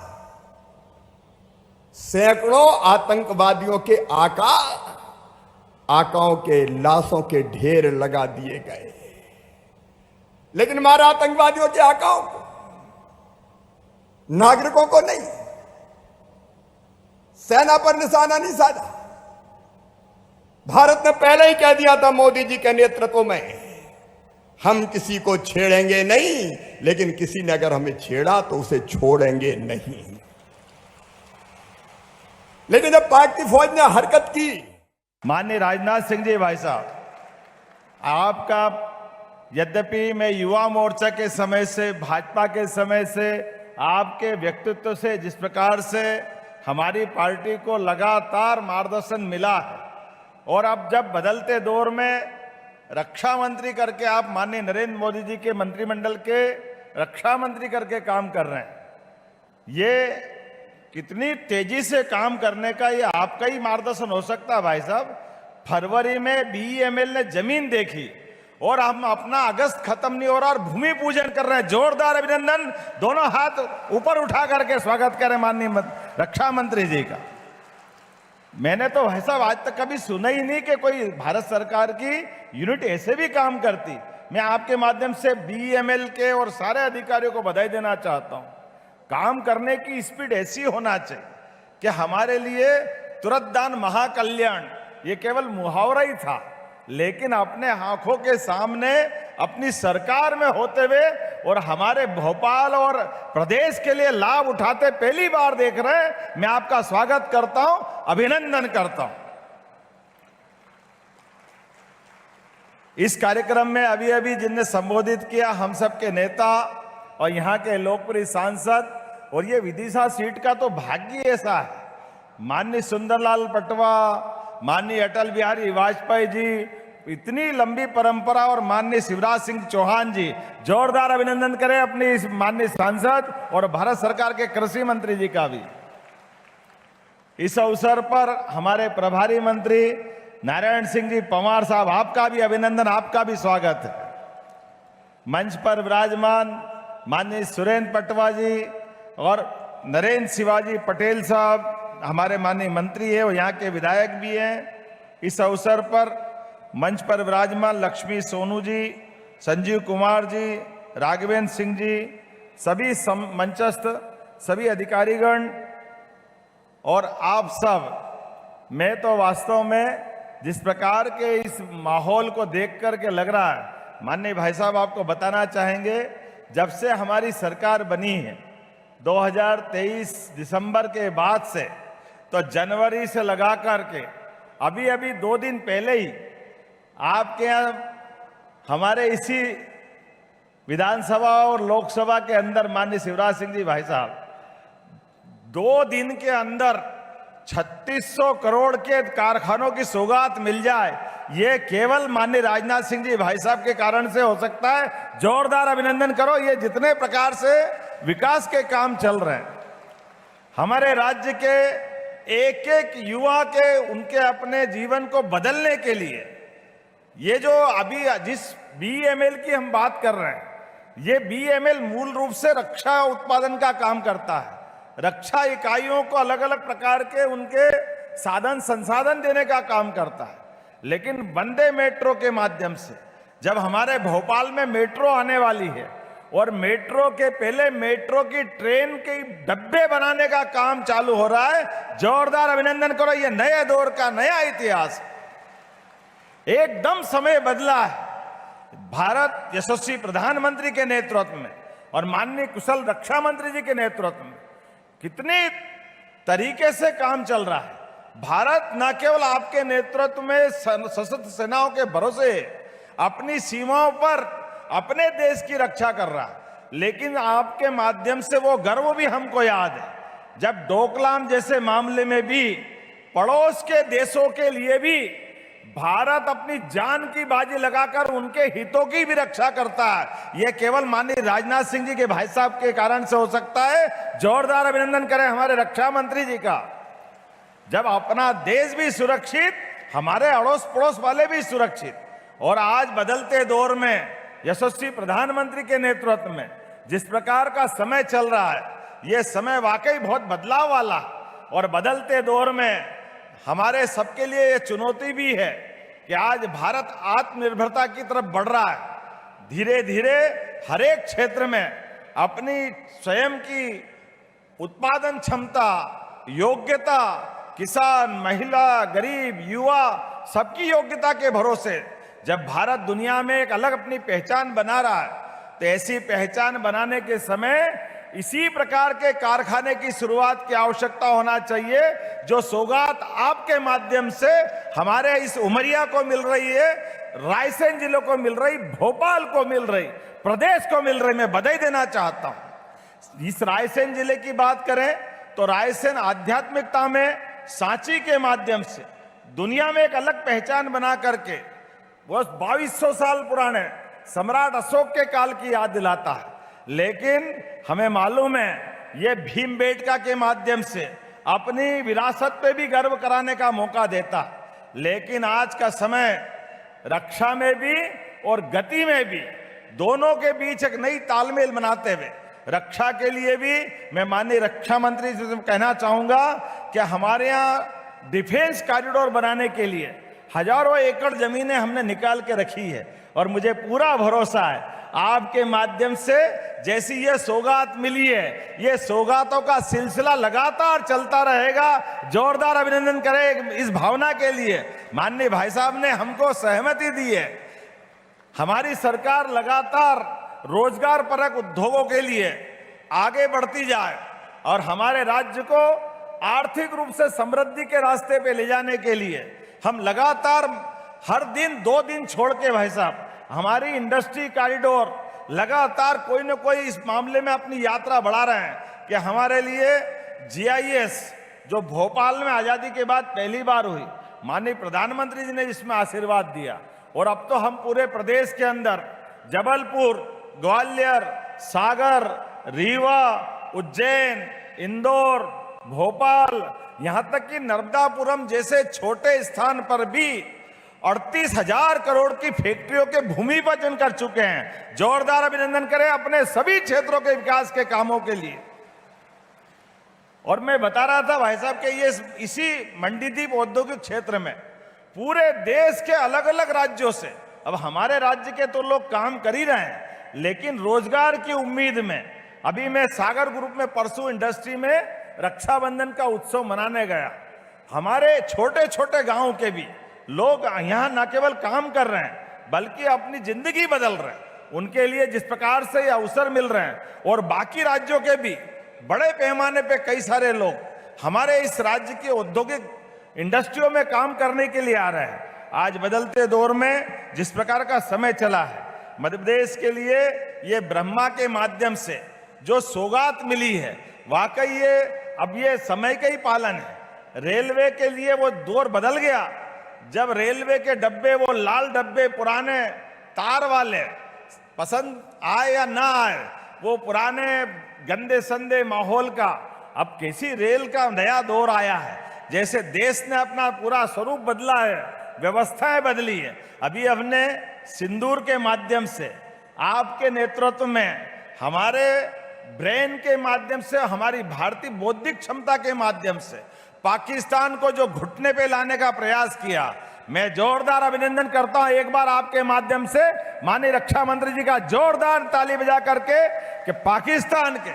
सैकड़ों आतंकवादियों के आकाओं के लाशों के ढेर लगा दिए गए, लेकिन मारा आतंकवादियों के आकाओं को, नागरिकों को नहीं। सेना पर निशाना नहीं साधा। भारत ने पहले ही कह दिया था मोदी जी के नेतृत्व में, हम किसी को छेड़ेंगे नहीं, लेकिन किसी ने अगर हमें छेड़ा तो उसे छोड़ेंगे नहीं। लेकिन जब पाक की फौज ने हरकत की, माननीय राजनाथ सिंह जी भाई साहब, आपका यद्यपि मैं युवा मोर्चा के समय से, भाजपा के समय से, आपके व्यक्तित्व से जिस प्रकार से हमारी पार्टी को लगातार मार्गदर्शन मिला है, और अब जब बदलते दौर में रक्षा मंत्री करके आप माननीय नरेंद्र मोदी जी के मंत्रिमंडल के रक्षा मंत्री करके काम कर रहे हैं, ये कितनी तेजी से काम करने का ये आपका ही मार्गदर्शन हो सकता है भाई साहब। फरवरी में BEML ने जमीन देखी और हम अपना अगस्त खत्म नहीं हो रहा और भूमि पूजन कर रहे हैं। जोरदार अभिनंदन, दोनों हाथ ऊपर उठा करके स्वागत करें माननीय रक्षा मंत्री जी का। मैंने तो भाई साहब आज तक कभी सुना ही नहीं कि कोई भारत सरकार की यूनिट ऐसे भी काम करती। मैं आपके माध्यम से BEML के और सारे अधिकारियों को बधाई देना चाहता हूं। काम करने की स्पीड ऐसी होना चाहिए कि हमारे लिए तुरंत दान महाकल्याण ये केवल मुहावरा ही था, लेकिन अपने आंखों के सामने अपनी सरकार में होते हुए और हमारे भोपाल और प्रदेश के लिए लाभ उठाते पहली बार देख रहे हैं, मैं आपका स्वागत करता हूं, अभिनंदन करता हूं। इस कार्यक्रम में अभी अभी जिनने संबोधित किया, हम सबके नेता और यहाँ के लोकप्रिय सांसद, और ये विदिशा सीट का तो भाग्य ऐसा है, माननीय सुंदरलाल पटवा, माननीय अटल बिहारी वाजपेयी जी, इतनी लंबी परंपरा, और माननीय शिवराज सिंह चौहान जी, जोरदार अभिनंदन करें अपनी इस माननीय सांसद और भारत सरकार के कृषि मंत्री जी का भी। इस अवसर पर हमारे प्रभारी मंत्री नारायण सिंह जी पंवार साहब, आपका भी अभिनंदन, आपका भी स्वागत है। मंच पर विराजमान माननीय सुरेंद्र पटवा जी और नरेंद्र शिवाजी पटेल साहब हमारे माननीय मंत्री हैं और यहाँ के विधायक भी हैं। इस अवसर पर मंच पर विराजमान लक्ष्मी सोनू जी, संजीव कुमार जी, राघवेंद्र सिंह जी, सभी मंचस्थ सभी अधिकारीगण और आप सब, मैं तो वास्तव में जिस प्रकार के इस माहौल को देख करके लग रहा है, माननीय भाई साहब आपको बताना चाहेंगे, जब से हमारी सरकार बनी है 2023 दिसंबर के बाद से, तो जनवरी से लगा करके अभी अभी 2 दिन पहले ही आपके यहाँ हमारे इसी विधानसभा और लोकसभा के अंदर माननीय शिवराज सिंह जी भाई साहब 2 दिन के अंदर 3600 करोड़ के कारखानों की सौगात मिल जाए, ये केवल माननीय राजनाथ सिंह जी भाई साहब के कारण से हो सकता है। जोरदार अभिनंदन करो। ये जितने प्रकार से विकास के काम चल रहे हैं, हमारे राज्य के एक एक युवा के उनके अपने जीवन को बदलने के लिए, ये जो अभी जिस BEML की हम बात कर रहे हैं, ये BEML मूल रूप से रक्षा उत्पादन का काम करता है। रक्षा इकाइयों को अलग अलग प्रकार के उनके साधन संसाधन देने का काम करता है। लेकिन वंदे मेट्रो के माध्यम से जब हमारे भोपाल में मेट्रो आने वाली है और मेट्रो के पहले मेट्रो की ट्रेन के डब्बे बनाने का काम चालू हो रहा है, जोरदार अभिनंदन करो। ये नए दौर का नया इतिहास, एकदम समय बदला है। भारत यशस्वी प्रधानमंत्री के नेतृत्व में और माननीय कुशल रक्षा मंत्री जी के नेतृत्व में कितने तरीके से काम चल रहा है। भारत न केवल आपके नेतृत्व में सशस्त्र सेनाओं के भरोसे अपनी सीमाओं पर अपने देश की रक्षा कर रहा है, लेकिन आपके माध्यम से वो गर्व भी हमको याद है जब डोकलाम जैसे मामले में भी पड़ोस के देशों के लिए भी भारत अपनी जान की बाजी लगाकर उनके हितों की भी रक्षा करता है। यह केवल माननीय राजनाथ सिंह जी के भाई साहब के कारण से हो सकता है। जोरदार अभिनंदन करें हमारे रक्षा मंत्री जी का। जब अपना देश भी सुरक्षित, हमारे अड़ोस पड़ोस वाले भी सुरक्षित, और आज बदलते दौर में यशस्वी प्रधानमंत्री के नेतृत्व में जिस प्रकार का समय चल रहा है, यह समय वाकई बहुत बदलाव वाला, और बदलते दौर में हमारे सबके लिए यह चुनौती भी है कि आज भारत आत्मनिर्भरता की तरफ बढ़ रहा है। धीरे धीरे हर एक क्षेत्र में अपनी स्वयं की उत्पादन क्षमता, योग्यता, किसान, महिला, गरीब, युवा, सबकी योग्यता के भरोसे जब भारत दुनिया में एक अलग अपनी पहचान बना रहा है, तो ऐसी पहचान बनाने के समय इसी प्रकार के कारखाने की शुरुआत की आवश्यकता होना चाहिए, जो सौगात आपके माध्यम से हमारे इस उमरिया को मिल रही है, रायसेन जिलों को मिल रही, भोपाल को मिल रही, प्रदेश को मिल रही। मैं बधाई देना चाहता हूं। इस रायसेन जिले की बात करें तो रायसेन आध्यात्मिकता में सांची के माध्यम से दुनिया में एक अलग पहचान बना करके वो 2200 साल पुराने सम्राट अशोक के काल की याद दिलाता है। लेकिन हमें मालूम है ये भीमबेटका के माध्यम से अपनी विरासत पे भी गर्व कराने का मौका देता है। लेकिन आज का समय रक्षा में भी और गति में भी, दोनों के बीच एक नई तालमेल बनाते हुए रक्षा के लिए भी मैं माननीय रक्षा मंत्री से कहना चाहूंगा कि हमारे यहाँ डिफेंस कॉरिडोर बनाने के लिए हजारों एकड़ जमीनें हमने निकाल के रखी है, और मुझे पूरा भरोसा है आपके माध्यम से जैसी ये सौगात मिली है, ये सौगातों का सिलसिला लगातार चलता रहेगा। जोरदार अभिनंदन करें इस भावना के लिए। माननीय भाई साहब ने हमको सहमति दी है। हमारी सरकार लगातार रोजगार परक उद्योगों के लिए आगे बढ़ती जाए और हमारे राज्य को आर्थिक रूप से समृद्धि के रास्ते पे ले जाने के लिए हम लगातार हर दिन 2 दिन छोड़ के भाई साहब हमारी इंडस्ट्री कॉरिडोर लगातार कोई न कोई इस मामले में अपनी यात्रा बढ़ा रहे हैं कि हमारे लिए GIS जो भोपाल में आजादी के बाद पहली बार हुई, माननीय प्रधानमंत्री जी ने इसमें आशीर्वाद दिया और अब तो हम पूरे प्रदेश के अंदर जबलपुर, ग्वालियर, सागर, रीवा, उज्जैन, इंदौर, भोपाल, यहां तक कि नर्मदापुरम जैसे छोटे स्थान पर भी 38,000 करोड़ की फैक्ट्रियों के भूमि पूजन कर चुके हैं। जोरदार अभिनंदन करें अपने सभी क्षेत्रों के विकास के कामों के लिए। और मैं बता रहा था भाई साहब कि ये इसी मंडीदीप औद्योगिक क्षेत्र में पूरे देश के अलग अलग राज्यों से, अब हमारे राज्य के तो लोग काम कर ही रहे हैं, लेकिन रोजगार की उम्मीद में अभी मैं सागर ग्रुप में परसों इंडस्ट्री में रक्षाबंधन का उत्सव मनाने गया। हमारे छोटे छोटे गांव के भी लोग यहाँ न केवल काम कर रहे हैं बल्कि अपनी जिंदगी बदल रहे हैं। उनके लिए जिस प्रकार से ये अवसर मिल रहे हैं और बाकी राज्यों के भी बड़े पैमाने पे कई सारे लोग हमारे इस राज्य की औद्योगिक इंडस्ट्रियों में काम करने के लिए आ रहे हैं। आज बदलते दौर में जिस प्रकार का समय चला है, मध्य प्रदेश के लिए ये ब्रह्मा के माध्यम से जो सौगात मिली है, वाकई ये अब ये समय का ही पालन है। रेलवे के लिए वो दौर बदल गया जब रेलवे के डब्बे, वो लाल डब्बे पुराने तार वाले, पसंद आए या ना आए, वो पुराने गंदे संदे माहौल का अब कैसी रेल का नया दौर आया है। जैसे देश ने अपना पूरा स्वरूप बदला है, व्यवस्थाएं बदली है। अभी हमने सिंदूर के माध्यम से, आपके नेतृत्व में, हमारे ब्रेन के माध्यम से, हमारी भारतीय बौद्धिक क्षमता के माध्यम से पाकिस्तान को जो घुटने पे लाने का प्रयास किया, मैं जोरदार अभिनंदन करता हूं एक बार आपके माध्यम से माननीय रक्षा मंत्री जी का जोरदार ताली बजा करके कि पाकिस्तान के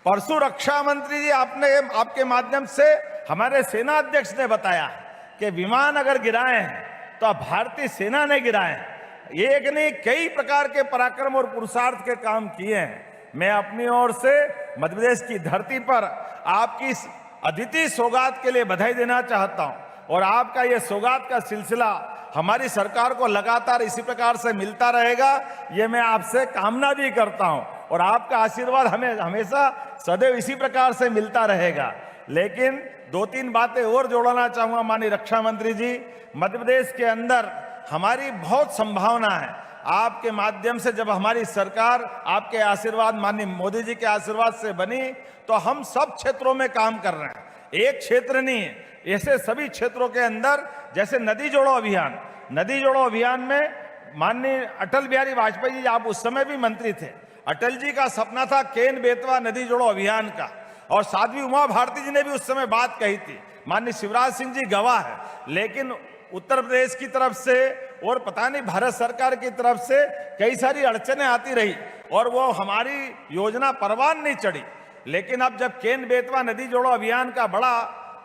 परसों रक्षा मंत्री जी आपके माध्यम से हमारे सेना अध्यक्ष ने बताया कि विमान अगर गिराए हैं तो भारतीय सेना ने गिराए हैं। एक नहीं कई प्रकार के पराक्रम और पुरुषार्थ के काम किए हैं। मैं अपनी ओर से मध्य प्रदेश की धरती पर आपकी अदिति सौगात के लिए बधाई देना चाहता हूं और आपका ये सौगात का सिलसिला हमारी सरकार को लगातार इसी प्रकार से मिलता रहेगा, ये मैं आपसे कामना भी करता हूं और आपका आशीर्वाद हमें हमेशा सदैव इसी प्रकार से मिलता रहेगा। लेकिन 2-3 बातें और जोड़ना चाहूंगा माननीय रक्षा मंत्री जी। मध्य प्रदेश के अंदर हमारी बहुत संभावना है आपके माध्यम से। जब हमारी सरकार आपके आशीर्वाद, माननीय मोदी जी के आशीर्वाद से बनी, तो हम सब क्षेत्रों में काम कर रहे हैं। एक क्षेत्र नहीं है, ऐसे सभी क्षेत्रों के अंदर, जैसे नदी जोड़ो अभियान, नदी जोड़ो अभियान में माननीय अटल बिहारी वाजपेयी जी, आप उस समय भी मंत्री थे, अटल जी का सपना था केन बेतवा नदी जोड़ो अभियान का, और साध्वी उमा भारती जी ने भी उस समय बात कही थी। माननीय शिवराज सिंह जी गवाह है, लेकिन उत्तर प्रदेश की तरफ से और पता नहीं भारत सरकार की तरफ से कई सारी अड़चनें आती रही और वो हमारी योजना परवान नहीं चढ़ी। लेकिन अब जब केन बेतवा नदी जोड़ो अभियान का बड़ा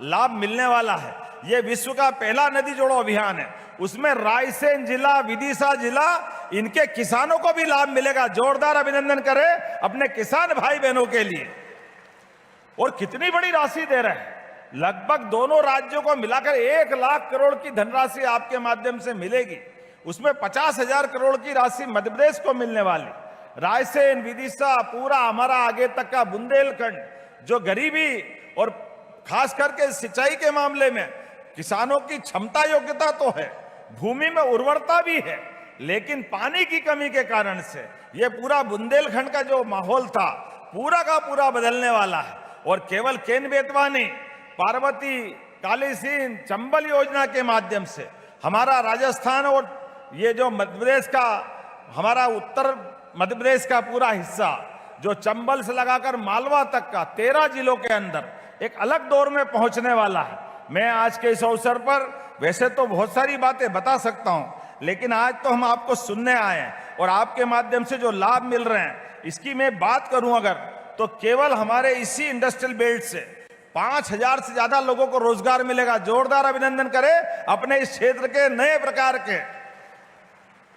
लाभ मिलने वाला है, ये विश्व का पहला नदी जोड़ो अभियान है, उसमें रायसेन जिला, विदिशा जिला, इनके किसानों को भी लाभ मिलेगा। जोरदार अभिनंदन करें अपने किसान भाई बहनों के लिए। और कितनी बड़ी राशि दे रहे हैं, लगभग दोनों राज्यों को मिलाकर 1 लाख करोड़ की धनराशि आपके माध्यम से मिलेगी। उसमें 50,000 करोड़ की राशि मध्य प्रदेश को मिलने वाली। रायसेन, विदिशा, पूरा हमारा आगे तक का बुंदेलखंड, जो गरीबी और खास करके सिंचाई के मामले में किसानों की क्षमता योग्यता तो है, भूमि में उर्वरता भी है, लेकिन पानी की कमी के कारण से ये पूरा बुंदेलखंड का जो माहौल था पूरा का पूरा बदलने वाला है। और केवल केन बेतवा नहीं, पार्वती, कालीसीन, चंबल योजना के माध्यम से हमारा राजस्थान और ये जो मध्य प्रदेश का, हमारा उत्तर मध्य प्रदेश का पूरा हिस्सा, जो चंबल से लगाकर मालवा तक का 13 जिलों के अंदर एक अलग दौर में पहुंचने वाला है। मैं आज के इस अवसर पर वैसे तो बहुत सारी बातें बता सकता हूं, लेकिन आज तो हम आपको सुनने आए हैं और आपके माध्यम से जो लाभ मिल रहे हैं इसकी मैं बात करूं अगर, तो केवल हमारे इसी इंडस्ट्रियल बेल्ट से 5,000 से ज्यादा लोगों को रोजगार मिलेगा। जोरदार अभिनंदन करें अपने इस क्षेत्र के नए प्रकार के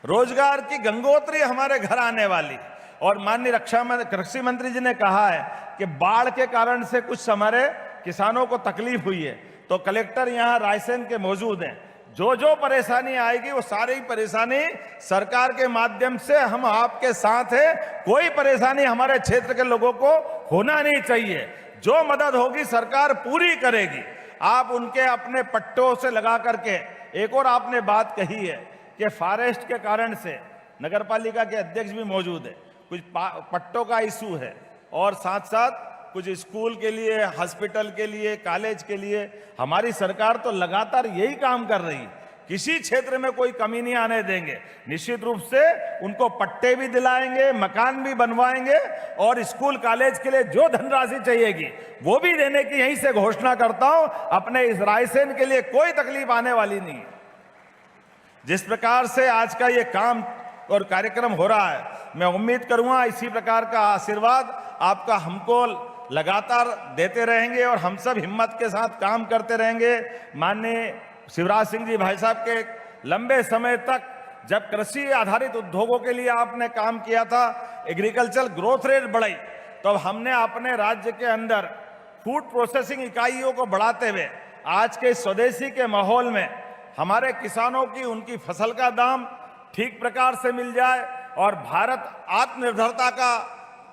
रोजगार की गंगोत्री हमारे घर आने वाली। और माननीय कृषि मंत्री जी ने कहा है कि बाढ़ के कारण से कुछ हमारे किसानों को तकलीफ हुई है, तो कलेक्टर यहाँ रायसेन के मौजूद हैं। जो जो परेशानी आएगी वो सारी परेशानी सरकार के माध्यम से हम आपके साथ हैं। कोई परेशानी हमारे क्षेत्र के लोगों को होना नहीं चाहिए। जो मदद होगी सरकार पूरी करेगी। आप उनके अपने पट्टों से लगा करके, एक और आपने बात कही है कि फॉरेस्ट के कारण से, नगर पालिका के अध्यक्ष भी मौजूद है, कुछ पट्टों का इशू है और साथ साथ कुछ स्कूल के लिए, हॉस्पिटल के लिए, कॉलेज के लिए हमारी सरकार तो लगातार यही काम कर रही है। किसी क्षेत्र में कोई कमी नहीं आने देंगे। निश्चित रूप से उनको पट्टे भी दिलाएंगे, मकान भी बनवाएंगे और स्कूल कॉलेज के लिए जो धनराशि चाहिएगी वो भी देने की यहीं से घोषणा करता हूं। अपने इस रायसेन के लिए कोई तकलीफ आने वाली नहीं है। जिस प्रकार से आज का ये काम और कार्यक्रम हो रहा है, मैं उम्मीद करूंगा इसी प्रकार का आशीर्वाद आपका हमको लगातार देते रहेंगे और हम सब हिम्मत के साथ काम करते रहेंगे। माननीय शिवराज सिंह जी भाई साहब के लंबे समय तक जब कृषि आधारित उद्योगों के लिए आपने काम किया था, एग्रीकल्चर ग्रोथ रेट बढ़ाई, तो हमने अपने राज्य के अंदर फूड प्रोसेसिंग इकाइयों को बढ़ाते हुए आज के स्वदेशी के माहौल में हमारे किसानों की उनकी फसल का दाम ठीक प्रकार से मिल जाए और भारत आत्मनिर्भरता का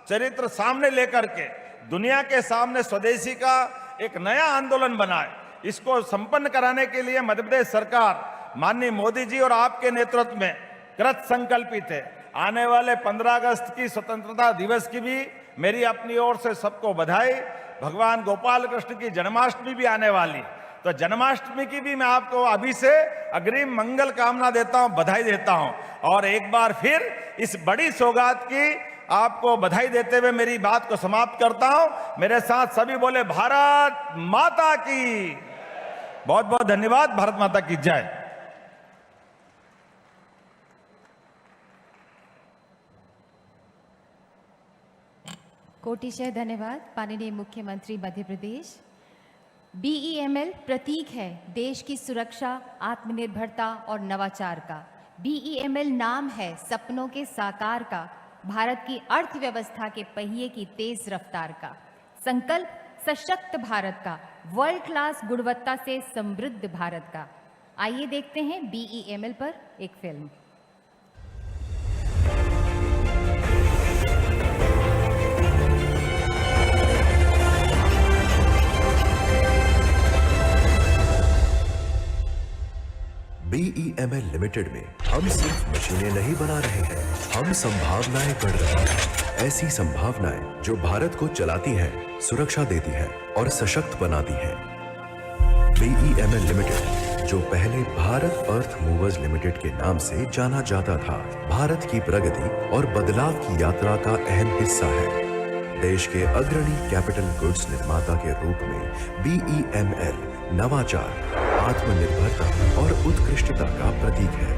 चरित्र सामने लेकर के दुनिया के सामने स्वदेशी का एक नया आंदोलन बनाए। इसको संपन्न कराने के लिए मध्य प्रदेश सरकार माननीय मोदी जी और आपके नेतृत्व में कृत संकल्पित है। आने वाले 15 अगस्त की स्वतंत्रता दिवस की भी मेरी अपनी ओर से सबको बधाई। भगवान गोपाल कृष्ण की जन्माष्टमी भी आने वाली, तो जन्माष्टमी की भी मैं आपको अभी से अग्रिम मंगल कामना देता हूं, बधाई देता हूं। और एक बार फिर इस बड़ी सौगात की आपको बधाई देते हुए मेरी बात को समाप्त करता हूं। मेरे साथ सभी बोले भारत माता की। बहुत बहुत धन्यवाद। भारत माता की जय। कोटिशः धन्यवाद माननीय मुख्यमंत्री मध्य प्रदेश। BEML प्रतीक है देश की सुरक्षा, आत्मनिर्भरता और नवाचार का। BEML नाम है सपनों के साकार का, भारत की अर्थव्यवस्था के पहिए की तेज रफ्तार का। संकल्प सशक्त भारत का, वर्ल्ड क्लास गुणवत्ता से समृद्ध भारत का। आइए देखते हैं BEML पर एक फिल्म। BEML लिमिटेड में हम सिर्फ मशीनें नहीं बना रहे हैं, हम संभावनाएं गढ़ रहे हैं। ऐसी संभावनाएं जो भारत को चलाती हैं, सुरक्षा देती हैं और सशक्त बनाती हैं। BEML लिमिटेड, जो पहले भारत अर्थ मूवर्स लिमिटेड के नाम से जाना जाता था, भारत की प्रगति और बदलाव की यात्रा का अहम हिस्सा है। देश के अग्रणी कैपिटल गुड्स निर्माता के रूप में BEML नवाचार, आत्मनिर्भरता और उत्कृष्टता का प्रतीक है।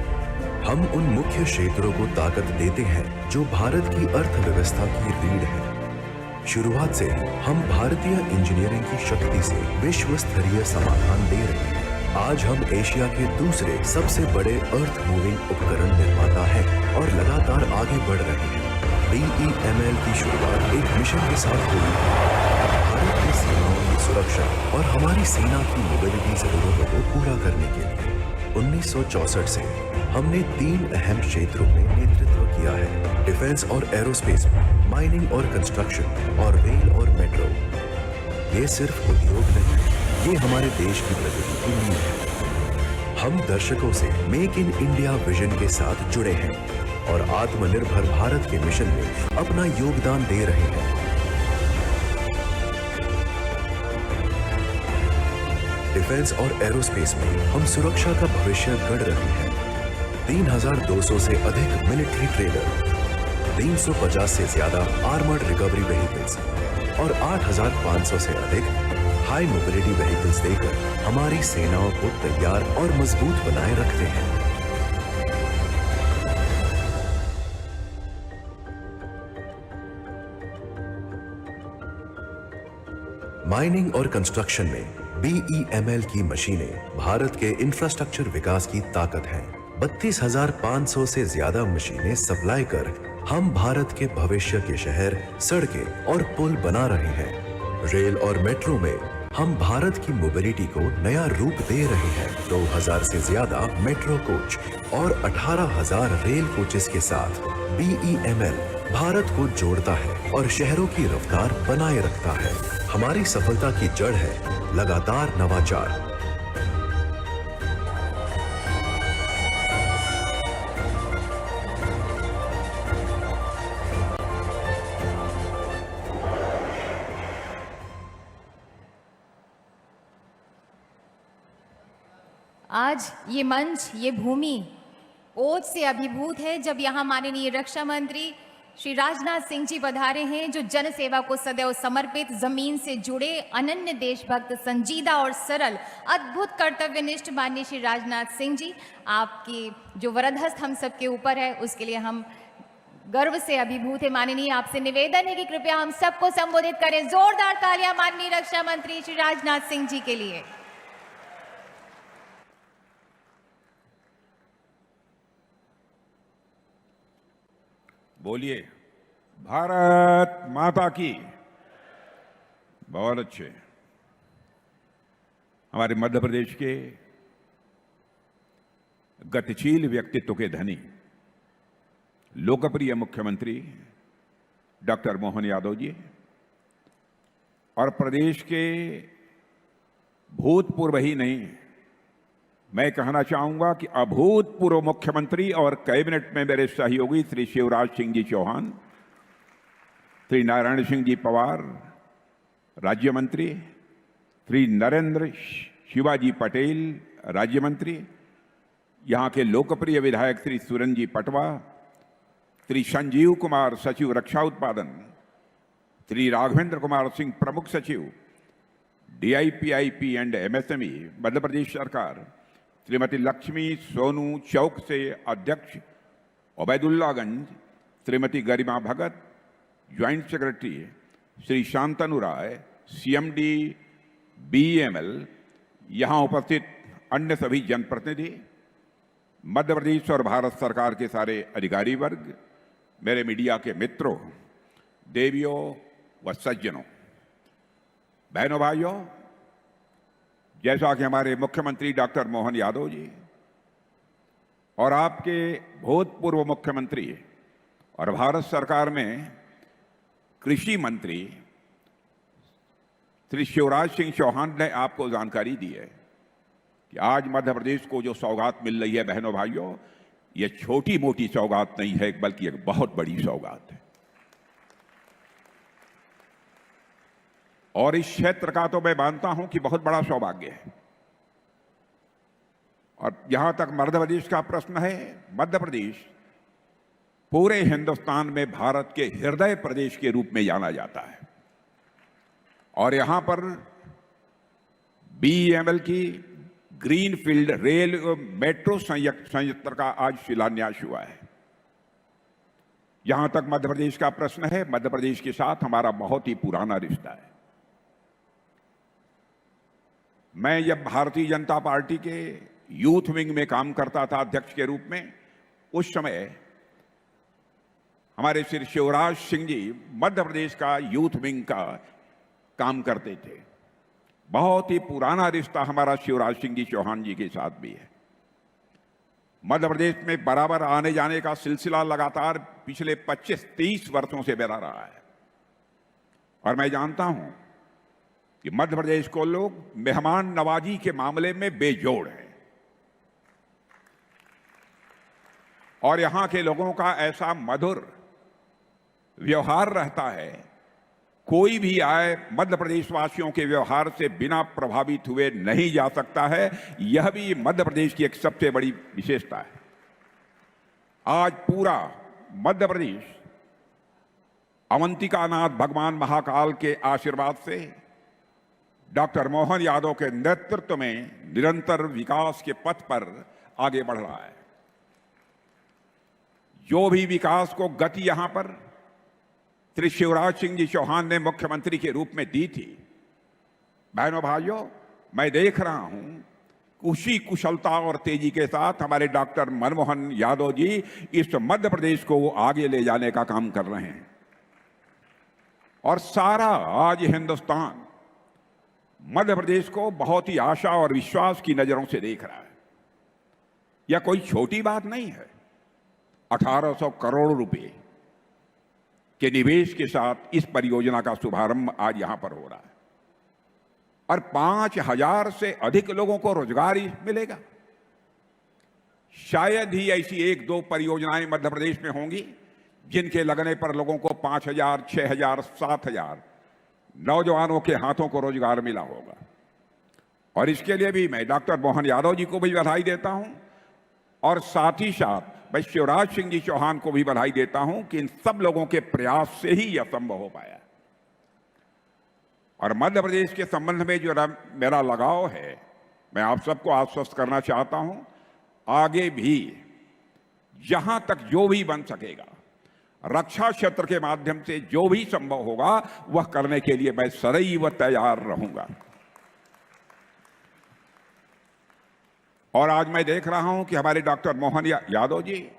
हम उन मुख्य क्षेत्रों को ताकत देते हैं जो भारत की अर्थव्यवस्था की रीढ़ है। शुरुआत से ही हम भारतीय इंजीनियरिंग की शक्ति से विश्व स्तरीय समाधान दे रहे हैं। आज हम एशिया के दूसरे सबसे बड़े अर्थ मूविंग उपकरण निर्माता हैं और लगातार आगे बढ़ रहे हैं। BEML की शुरुआत एक मिशन के साथ हुई है, भारत की सीमाओं की सुरक्षा और हमारी सेना की मोबिलिटी जरूरतों को पूरा करने के लिए। 1964 से हमने 3 अहम क्षेत्रों में नेतृत्व किया है: डिफेंस और एरोस्पेस, माइनिंग और कंस्ट्रक्शन और रेल और मेट्रो। ये सिर्फ उद्योग नहीं, ये हमारे देश की प्रगति की नींव है। हम दर्शकों से मेक इन इंडिया विजन के साथ जुड़े हैं और आत्मनिर्भर भारत के मिशन में अपना योगदान दे रहे हैं। डिफेंस और एरोस्पेस में हम सुरक्षा का भविष्य गढ़ रहे हैं। 3200 से अधिक मिलिट्री ट्रेलर, 350 से ज्यादा आर्मर्ड रिकवरी व्हीकल्स और 8500 से अधिक हाई मोबिलिटी व्हीकल्स देकर हमारी सेनाओं को तैयार और मजबूत बनाए रखते हैं। माइनिंग और कंस्ट्रक्शन में BEML की मशीनें भारत के इंफ्रास्ट्रक्चर विकास की ताकत हैं। 32,500 से ज्यादा मशीनें सप्लाई कर हम भारत के भविष्य के शहर, सड़कें और पुल बना रहे हैं। रेल और मेट्रो में हम भारत की मोबिलिटी को नया रूप दे रहे हैं। 2000 से ज्यादा मेट्रो कोच और 18,000 रेल कोचेस के साथ BEML भारत को जोड़ता है और शहरों की रफ्तार बनाए रखता है। हमारी सफलता की जड़ है लगातार नवाचार। आज ये मंच, ये भूमि ओज से अभिभूत है जब यहाँ माननीय रक्षा मंत्री श्री राजनाथ सिंह जी पधारे हैं, जो जन सेवा को सदैव समर्पित, जमीन से जुड़े, अनन्य देशभक्त, संजीदा और सरल, अद्भुत कर्तव्यनिष्ठ माननीय श्री राजनाथ सिंह जी, आपकी जो वरदहस्त हम सबके ऊपर है उसके लिए हम गर्व से अभिभूत है। माननीय आपसे निवेदन है कि कृपया हम सबको संबोधित करें। जोरदार तालियां माननीय रक्षा मंत्री श्री राजनाथ सिंह जी के लिए। बोलिए भारत माता की। बहुत अच्छे। हमारे मध्य प्रदेश के गतिशील व्यक्तित्व के धनी लोकप्रिय मुख्यमंत्री डॉक्टर मोहन यादव जी और प्रदेश के भूतपूर्व ही नहीं, मैं कहना चाहूंगा कि अभूतपूर्व मुख्यमंत्री और कैबिनेट में मेरे सहयोगी श्री शिवराज सिंह जी चौहान, श्री नारायण सिंह जी पवार राज्य मंत्री, श्री नरेंद्र शिवाजी पटेल राज्य मंत्री, यहाँ के लोकप्रिय विधायक श्री सुरेंद्र जी पटवा, श्री संजीव कुमार सचिव रक्षा उत्पादन, श्री राघवेंद्र कुमार सिंह प्रमुख सचिव DIPIP and MSME Madhya Pradesh सरकार, श्रीमती लक्ष्मी सोनू चौक से अध्यक्ष ओबैदुल्लागंज, श्रीमती गरिमा भगत ज्वाइंट सेक्रेटरी, श्री शांतनु राय CMD BEML, यहाँ उपस्थित अन्य सभी जनप्रतिनिधि, मध्य प्रदेश और भारत सरकार के सारे अधिकारी वर्ग, मेरे मीडिया के मित्रों, देवियों व सज्जनों, बहनों भाइयों, जैसा कि हमारे मुख्यमंत्री डॉक्टर मोहन यादव जी और आपके भूतपूर्व मुख्यमंत्री और भारत सरकार में कृषि मंत्री श्री शिवराज सिंह चौहान ने आपको जानकारी दी है कि आज मध्य प्रदेश को जो सौगात मिल रही है, बहनों भाइयों, ये छोटी मोटी सौगात नहीं है, बल्कि एक बहुत बड़ी सौगात है। और इस क्षेत्र का तो मैं मानता हूं कि बहुत बड़ा सौभाग्य है। और जहां तक मध्य प्रदेश का प्रश्न है, मध्य प्रदेश पूरे हिंदुस्तान में भारत के हृदय प्रदेश के रूप में जाना जाता है। और यहां पर BEML की ग्रीनफील्ड रेल मेट्रो संयंत्र का आज शिलान्यास हुआ है। जहां तक मध्य प्रदेश का प्रश्न है, मध्य प्रदेश के साथ हमारा बहुत ही पुराना रिश्ता है। मैं जब भारतीय जनता पार्टी के यूथ विंग में काम करता था अध्यक्ष के रूप में, उस समय हमारे श्री शिवराज सिंह जी मध्य प्रदेश का यूथ विंग का काम करते थे। बहुत ही पुराना रिश्ता हमारा शिवराज सिंह जी चौहान जी के साथ भी है। मध्य प्रदेश में बराबर आने जाने का सिलसिला लगातार पिछले 25-30 वर्षों से बेरा रहा है। और मैं जानता हूं कि मध्य प्रदेश को लोग मेहमान नवाजी के मामले में बेजोड़ हैं। और यहां के लोगों का ऐसा मधुर व्यवहार रहता है, कोई भी आए मध्य प्रदेश वासियों के व्यवहार से बिना प्रभावित हुए नहीं जा सकता है। यह भी मध्य प्रदेश की एक सबसे बड़ी विशेषता है। आज पूरा मध्य प्रदेश अवंतिकानाथ भगवान महाकाल के आशीर्वाद से डॉक्टर मोहन यादव के नेतृत्व में निरंतर विकास के पथ पर आगे बढ़ रहा है। जो भी विकास को गति यहां पर श्री शिवराज सिंह जी चौहान ने मुख्यमंत्री के रूप में दी थी, बहनों भाइयों, मैं देख रहा हूं उसी कुशलता और तेजी के साथ हमारे डॉक्टर मनमोहन यादव जी इस मध्य प्रदेश को आगे ले जाने का काम कर रहे हैं। और सारा आज हिंदुस्तान मध्य प्रदेश को बहुत ही आशा और विश्वास की नजरों से देख रहा है। यह कोई छोटी बात नहीं है। 1800 करोड़ रुपए के निवेश के साथ इस परियोजना का शुभारंभ आज यहां पर हो रहा है और 5000 से अधिक लोगों को रोजगार मिलेगा। शायद ही ऐसी 1-2 परियोजनाएं मध्य प्रदेश में होंगी जिनके लगने पर लोगों को 5000, 6000, 7000 नौजवानों के हाथों को रोजगार मिला होगा। और इसके लिए भी मैं डॉक्टर मोहन यादव जी को भी बधाई देता हूं और साथ ही साथ मैं शिवराज सिंह जी चौहान को भी बधाई देता हूं कि इन सब लोगों के प्रयास से ही यह संभव हो पाया। और मध्य प्रदेश के संबंध में जो मेरा लगाव है, मैं आप सबको आश्वस्त करना चाहता हूं, आगे भी जहां तक जो भी बन सकेगा, रक्षा क्षेत्र के माध्यम से जो भी संभव होगा वह करने के लिए मैं सदैव तैयार रहूंगा। और आज मैं देख रहा हूं कि हमारे डॉक्टर मोहन यादव जी,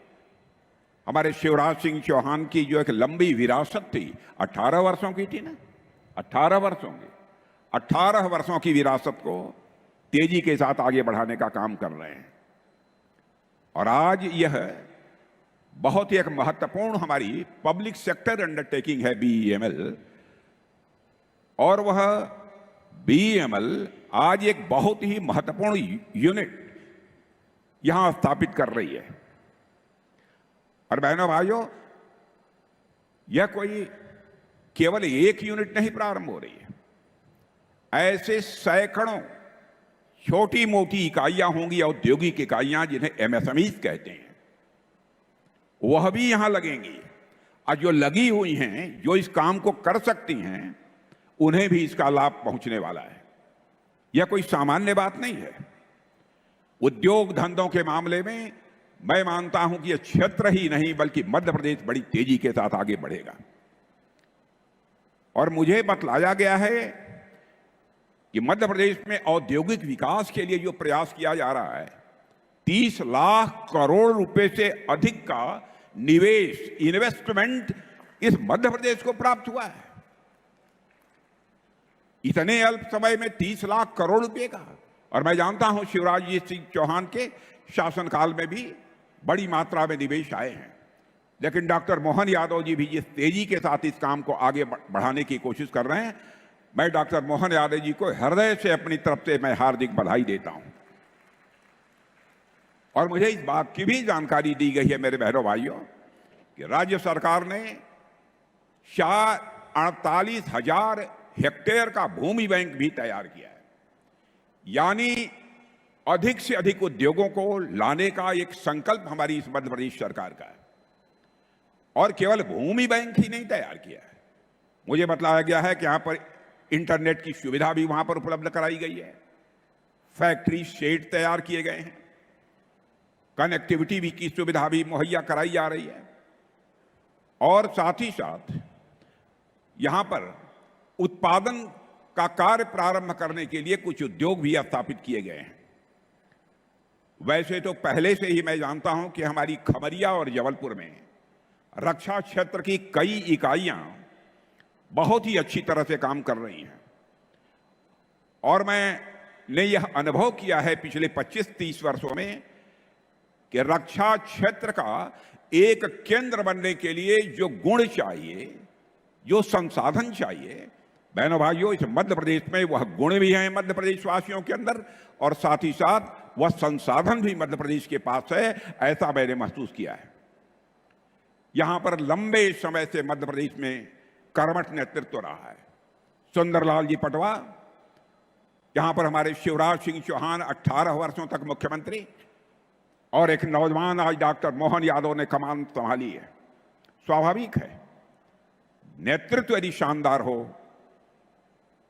हमारे शिवराज सिंह चौहान की जो एक लंबी विरासत थी, 18 वर्षों की थी ना, 18 वर्षों की, 18 वर्षों की विरासत को तेजी के साथ आगे बढ़ाने का काम कर रहे हैं। और आज यह बहुत ही एक महत्वपूर्ण हमारी पब्लिक सेक्टर अंडरटेकिंग है BEML, और वह BEML आज एक बहुत ही महत्वपूर्ण यूनिट यहां स्थापित कर रही है। और बहनों भाइयों, यह कोई केवल एक यूनिट नहीं प्रारंभ हो रही है, ऐसे सैकड़ों छोटी मोटी इकाइयां होंगी, औद्योगिक इकाइयां जिन्हें MSMEs कहते हैं, वह भी यहां लगेंगी। और जो लगी हुई हैं, जो इस काम को कर सकती हैं, उन्हें भी इसका लाभ पहुंचने वाला है। यह कोई सामान्य बात नहीं है। उद्योग धंधों के मामले में मैं मानता हूं कि यह क्षेत्र ही नहीं बल्कि मध्य प्रदेश बड़ी तेजी के साथ आगे बढ़ेगा। और मुझे बतलाया गया है कि मध्य प्रदेश में औद्योगिक विकास के लिए जो प्रयास किया जा रहा है, 30 लाख करोड़ रुपए से अधिक का निवेश, इन्वेस्टमेंट इस मध्य प्रदेश को प्राप्त हुआ है। इतने अल्प समय में 30 लाख करोड़ रुपए का। और मैं जानता हूं शिवराज जी सिंह चौहान के शासनकाल में भी बड़ी मात्रा में निवेश आए हैं, लेकिन डॉक्टर मोहन यादव जी भी जिस तेजी के साथ इस काम को आगे बढ़ाने की कोशिश कर रहे हैं, मैं डॉक्टर मोहन यादव जी को हृदय से अपनी तरफ से मैं हार्दिक बधाई देता हूं। और मुझे इस बात की भी जानकारी दी गई है मेरे बहनों भाइयों कि राज्य सरकार ने 48,000 हेक्टेयर का भूमि बैंक भी तैयार किया है। यानी अधिक से अधिक उद्योगों को लाने का एक संकल्प हमारी इस मध्य प्रदेश सरकार का है। और केवल भूमि बैंक ही नहीं तैयार किया है, मुझे बताया गया है कि यहां पर इंटरनेट की सुविधा भी वहां पर उपलब्ध कराई गई है, फैक्ट्री शेड तैयार किए गए हैं, कनेक्टिविटी भी की सुविधा भी मुहैया कराई जा रही है। और साथ ही साथ यहां पर उत्पादन का कार्य प्रारंभ करने के लिए कुछ उद्योग भी स्थापित किए गए हैं। वैसे तो पहले से ही मैं जानता हूं कि हमारी खमरिया और जबलपुर में रक्षा क्षेत्र की कई इकाइयां बहुत ही अच्छी तरह से काम कर रही हैं। और मैंने यह अनुभव किया है पिछले 25-30 वर्षों में कि रक्षा क्षेत्र का एक केंद्र बनने के लिए जो गुण चाहिए, जो संसाधन चाहिए, बहनों भाइयों, इस मध्य प्रदेश में वह गुण भी हैं मध्य प्रदेश वासियों के अंदर, और साथ ही साथ वह संसाधन भी मध्य प्रदेश के पास है, ऐसा मैंने महसूस किया है। यहां पर लंबे समय से मध्य प्रदेश में कर्मठ नेतृत्व रहा है। सुंदरलाल जी पटवा, यहां पर हमारे शिवराज सिंह चौहान 18 वर्षों तक मुख्यमंत्री, और एक नौजवान आज डॉक्टर मोहन यादव ने कमान संभाली है। स्वाभाविक है, नेतृत्व यदि शानदार हो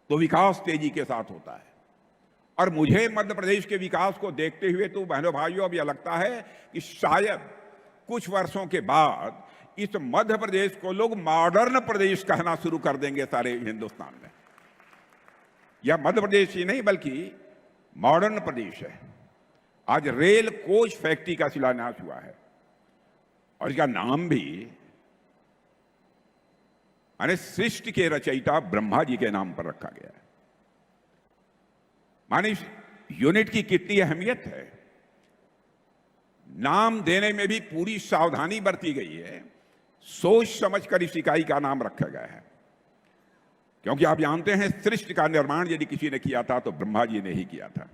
तो विकास तेजी के साथ होता है। और मुझे मध्य प्रदेश के विकास को देखते हुए तो बहनों भाइयों अब यह लगता है कि शायद कुछ वर्षों के बाद इस मध्य प्रदेश को लोग मॉडर्न प्रदेश कहना शुरू कर देंगे सारे हिंदुस्तान में। यह मध्य प्रदेश ही नहीं बल्कि मॉडर्न प्रदेश है। आज रेल कोच फैक्ट्री का शिलान्यास हुआ है और इसका नाम भी माने सृष्टि के रचयिता ब्रह्मा जी के नाम पर रखा गया है। माने इस यूनिट की कितनी अहमियत है, नाम देने में भी पूरी सावधानी बरती गई है, सोच समझकर इस इकाई का नाम रखा गया है। क्योंकि आप जानते हैं सृष्टि का निर्माण यदि किसी ने किया था तो ब्रह्मा जी ने ही किया था।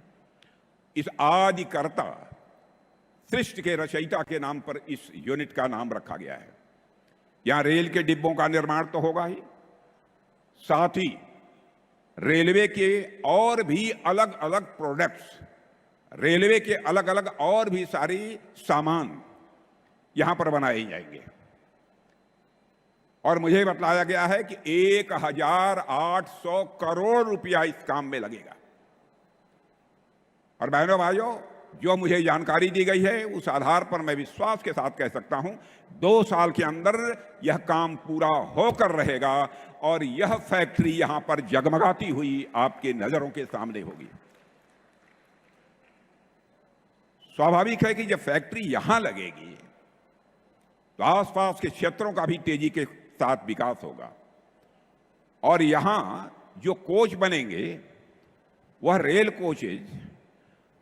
इस आदिकर्ता सृष्टि के रचयिता के नाम पर इस यूनिट का नाम रखा गया है। यहां रेल के डिब्बों का निर्माण तो होगा ही, साथ ही रेलवे के और भी अलग अलग प्रोडक्ट्स, रेलवे के अलग अलग और भी सारी सामान यहां पर बनाए जाएंगे। और मुझे बताया गया है कि 1800 करोड़ रुपया इस काम में लगेगा। और बहनों भाइयों, जो मुझे जानकारी दी गई है उस आधार पर मैं विश्वास के साथ कह सकता हूं 2 साल के अंदर यह काम पूरा होकर रहेगा और यह फैक्ट्री यहां पर जगमगाती हुई आपके नजरों के सामने होगी। स्वाभाविक है कि जब फैक्ट्री यहां लगेगी तो आसपास के क्षेत्रों का भी तेजी के साथ विकास होगा और यहां जो कोच बनेंगे वह रेल कोचेज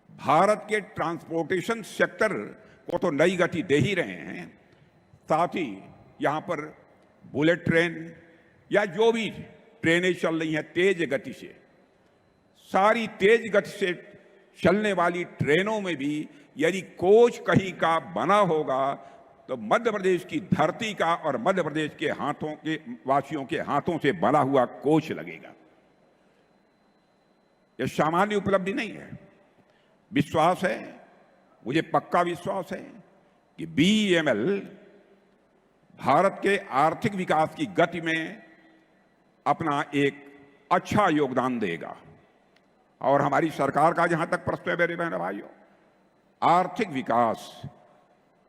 भारत के ट्रांसपोर्टेशन सेक्टर को तो नई गति दे ही रहे हैं, साथ ही यहां पर बुलेट ट्रेन या जो भी ट्रेनें चल रही हैं तेज गति से, सारी तेज गति से चलने वाली ट्रेनों में भी यदि कोच कहीं का बना होगा तो मध्य प्रदेश की धरती का और मध्य प्रदेश के हाथों के वासियों के हाथों से बना हुआ कोच लगेगा। यह सामान्य उपलब्धि नहीं है। विश्वास है, मुझे पक्का विश्वास है कि BEML भारत के आर्थिक विकास की गति में अपना एक अच्छा योगदान देगा। और हमारी सरकार का जहां तक प्रश्न है मेरे बहनों भाइयों, आर्थिक विकास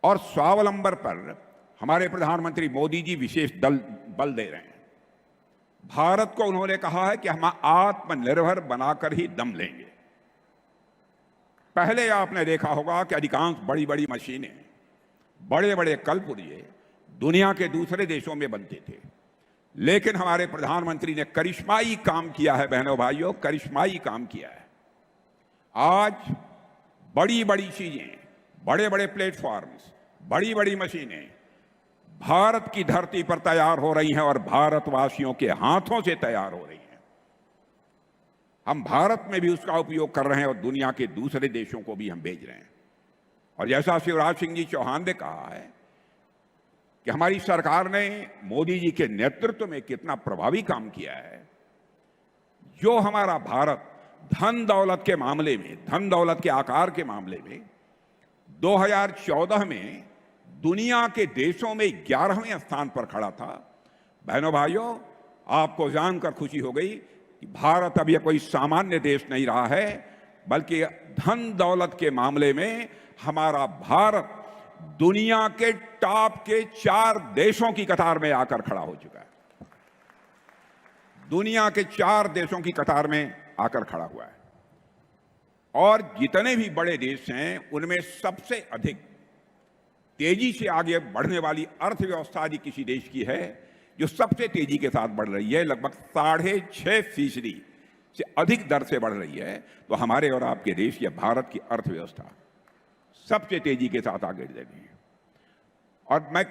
और स्वावलंबन पर हमारे प्रधानमंत्री मोदी जी विशेष बल दे रहे हैं। भारत को उन्होंने कहा है कि हम आत्मनिर्भर बनाकर ही दम लेंगे। पहले आपने देखा होगा कि अधिकांश बड़ी बड़ी मशीनें, बड़े बड़े कलपुर्जे दुनिया के दूसरे देशों में बनते थे, लेकिन हमारे प्रधानमंत्री ने करिश्माई काम किया है बहनों भाइयों, करिश्माई काम किया है। आज बड़ी बड़ी चीजें, बड़े बड़े प्लेटफॉर्म्स, बड़ी बड़ी मशीनें भारत की धरती पर तैयार हो रही हैं और भारतवासियों के हाथों से तैयार हो रही हैं। हम भारत में भी उसका उपयोग कर रहे हैं और दुनिया के दूसरे देशों को भी हम भेज रहे हैं। और जैसा शिवराज सिंह जी चौहान ने कहा है कि हमारी सरकार ने मोदी जी के नेतृत्व में कितना प्रभावी काम किया है। जो हमारा भारत धन दौलत के मामले में, धन दौलत के आकार के मामले में 2014 में दुनिया के देशों में 11वें स्थान पर खड़ा था, बहनों भाइयों आपको जानकर खुशी हो गई कि भारत अब यह कोई सामान्य देश नहीं रहा है, बल्कि धन दौलत के मामले में हमारा भारत दुनिया के टॉप के 4 देशों की कतार में आकर खड़ा हो चुका है। दुनिया के 4 देशों की कतार में आकर खड़ा हुआ है। और जितने भी बड़े देश हैं उनमें सबसे अधिक तेजी से आगे बढ़ने वाली अर्थव्यवस्था यदि किसी देश की है जो सबसे तेजी के साथ बढ़ रही है, लगभग 6.5% से अधिक दर से बढ़ रही है, तो हमारे और आपके देश या भारत की अर्थव्यवस्था सबसे तेजी के साथ आगे बढ़ रही है। और मैं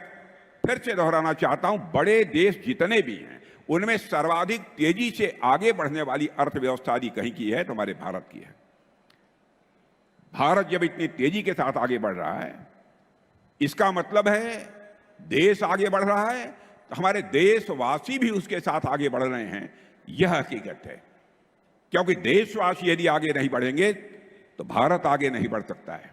फिर से दोहराना चाहता हूं, बड़े देश जितने भी हैं उनमें सर्वाधिक तेजी से आगे बढ़ने वाली अर्थव्यवस्था यदि कहीं की है तो हमारे भारत की है। भारत जब इतनी तेजी के साथ आगे बढ़ रहा है, इसका मतलब है देश आगे बढ़ रहा है तो हमारे देशवासी भी उसके साथ आगे बढ़ रहे हैं। यह हकीकत है, क्योंकि देशवासी यदि आगे नहीं बढ़ेंगे तो भारत आगे नहीं बढ़ सकता है।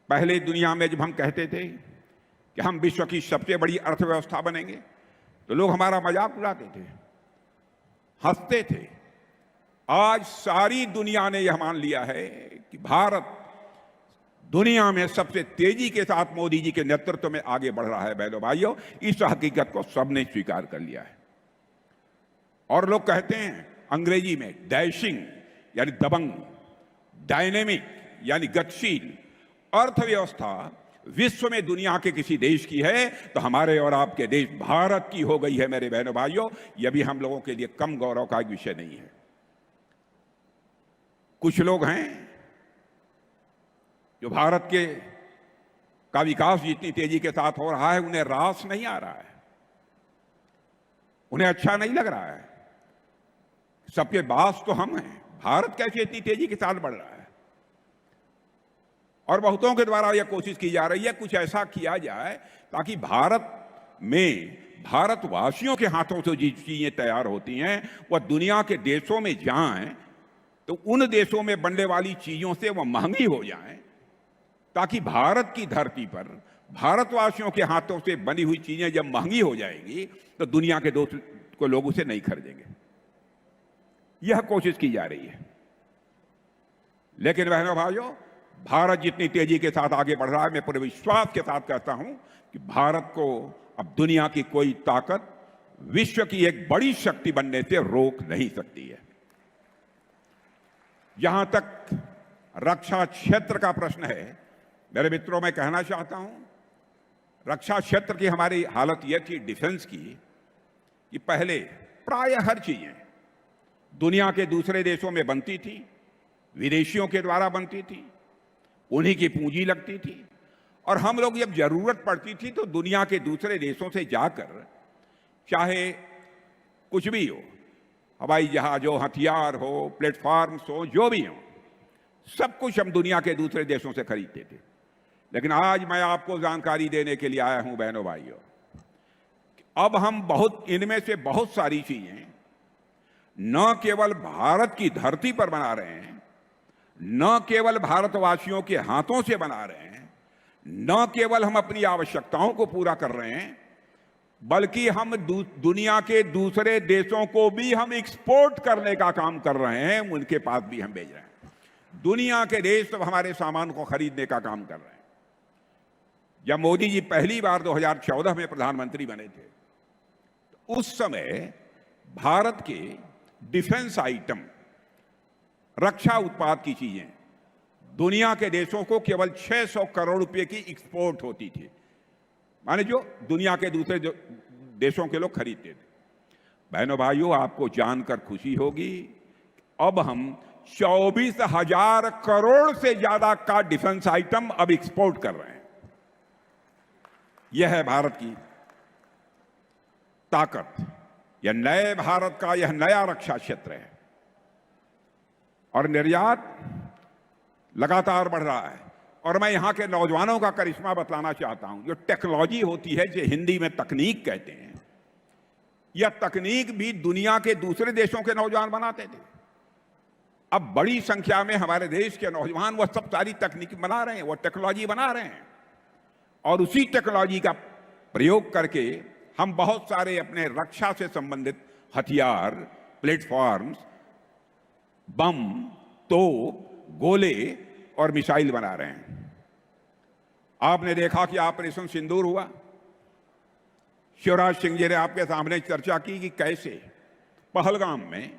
पहले दुनिया में जब हम कहते थे कि हम विश्व की सबसे बड़ी अर्थव्यवस्था बनेंगे तो लोग हमारा मजाक उड़ाते थे, हंसते थे। आज सारी दुनिया ने यह मान लिया है कि भारत दुनिया में सबसे तेजी के साथ मोदी जी के नेतृत्व में आगे बढ़ रहा है। बहनों भाइयों, इस हकीकत को सबने स्वीकार कर लिया है। और लोग कहते हैं अंग्रेजी में डैशिंग यानी दबंग, डायनेमिक यानी गतिशील अर्थव्यवस्था विश्व में दुनिया के किसी देश की है तो हमारे और आपके देश भारत की हो गई है मेरे बहनों भाइयों। यह भी हम लोगों के लिए कम गौरव का विषय नहीं है। कुछ लोग हैं जो भारत के का विकास जितनी तेजी के साथ हो रहा है उन्हें रास नहीं आ रहा है, उन्हें अच्छा नहीं लग रहा है। सबके बास तो हम हैं, भारत कैसे इतनी तेजी के साथ बढ़ रहा है। और बहुतों के द्वारा यह कोशिश की जा रही है कुछ ऐसा किया जाए ताकि भारत में भारतवासियों के हाथों से जो चीजें तैयार होती हैं वह दुनिया के देशों में जाएं तो उन देशों में बनने वाली चीजों से वह महंगी हो जाएं, ताकि भारत की धरती पर भारतवासियों के हाथों से बनी हुई चीजें जब महंगी हो जाएंगी तो दुनिया के दोस्त को लोग उसे नहीं खरीदेंगे। यह कोशिश की जा रही है। लेकिन बहनों भाइयों, भारत जितनी तेजी के साथ आगे बढ़ रहा है, मैं पूरे विश्वास के साथ कहता हूं कि भारत को अब दुनिया की कोई ताकत विश्व की एक बड़ी शक्ति बनने से रोक नहीं सकती है। जहां तक रक्षा क्षेत्र का प्रश्न है, मेरे मित्रों, मैं कहना चाहता हूं, रक्षा क्षेत्र की हमारी हालत यह थी डिफेंस की कि पहले प्रायः हर चीजें दुनिया के दूसरे देशों में बनती थी, विदेशियों के द्वारा बनती थी, उन्हीं की पूंजी लगती थी, और हम लोग जब जरूरत पड़ती थी तो दुनिया के दूसरे देशों से जाकर चाहे कुछ भी हो, हवाई जहाज हो, हथियार हो, प्लेटफॉर्म्स हो, जो भी हो, सब कुछ हम दुनिया के दूसरे देशों से खरीदते थे। लेकिन आज मैं आपको जानकारी देने के लिए आया हूं बहनों भाइयों, अब हम इनमें से बहुत सारी चीजें न केवल भारत की धरती पर बना रहे हैं, न केवल भारतवासियों के हाथों से बना रहे हैं, न केवल हम अपनी आवश्यकताओं को पूरा कर रहे हैं, बल्कि हम दुनिया के दूसरे देशों को भी हम एक्सपोर्ट करने का काम कर रहे हैं, उनके पास भी हम भेज रहे हैं। दुनिया के देश सब हमारे सामान को खरीदने का काम कर रहे हैं। जब मोदी जी पहली बार 2014 में प्रधानमंत्री बने थे, तो उस समय भारत के डिफेंस आइटम, रक्षा उत्पाद की चीजें दुनिया के देशों को केवल 600 करोड़ रुपए की एक्सपोर्ट होती थी, माने जो दुनिया के दूसरे देशों के लोग खरीदते थे। बहनों भाइयों, आपको जानकर खुशी होगी, अब हम 24,000 करोड़ से ज्यादा का डिफेंस आइटम अब एक्सपोर्ट कर रहे हैं। यह है भारत की ताकत, यह नए भारत का यह नया रक्षा क्षेत्र है। और निर्यात लगातार बढ़ रहा है। और मैं यहां के नौजवानों का करिश्मा बतलाना चाहता हूं। जो टेक्नोलॉजी होती है, जो हिंदी में तकनीक कहते हैं, यह तकनीक भी दुनिया के दूसरे देशों के नौजवान बनाते थे। अब बड़ी संख्या में हमारे देश के नौजवान वह सब सारी तकनीक बना रहे हैं, वह टेक्नोलॉजी बना रहे हैं, और उसी टेक्नोलॉजी का प्रयोग करके हम बहुत सारे अपने रक्षा से संबंधित हथियार, प्लेटफॉर्म्स, बम, तोप, गोले और मिसाइल बना रहे हैं। आपने देखा कि ऑपरेशन सिंदूर हुआ। शिवराज सिंह जी ने आपके सामने चर्चा की कि कैसे पहलगाम में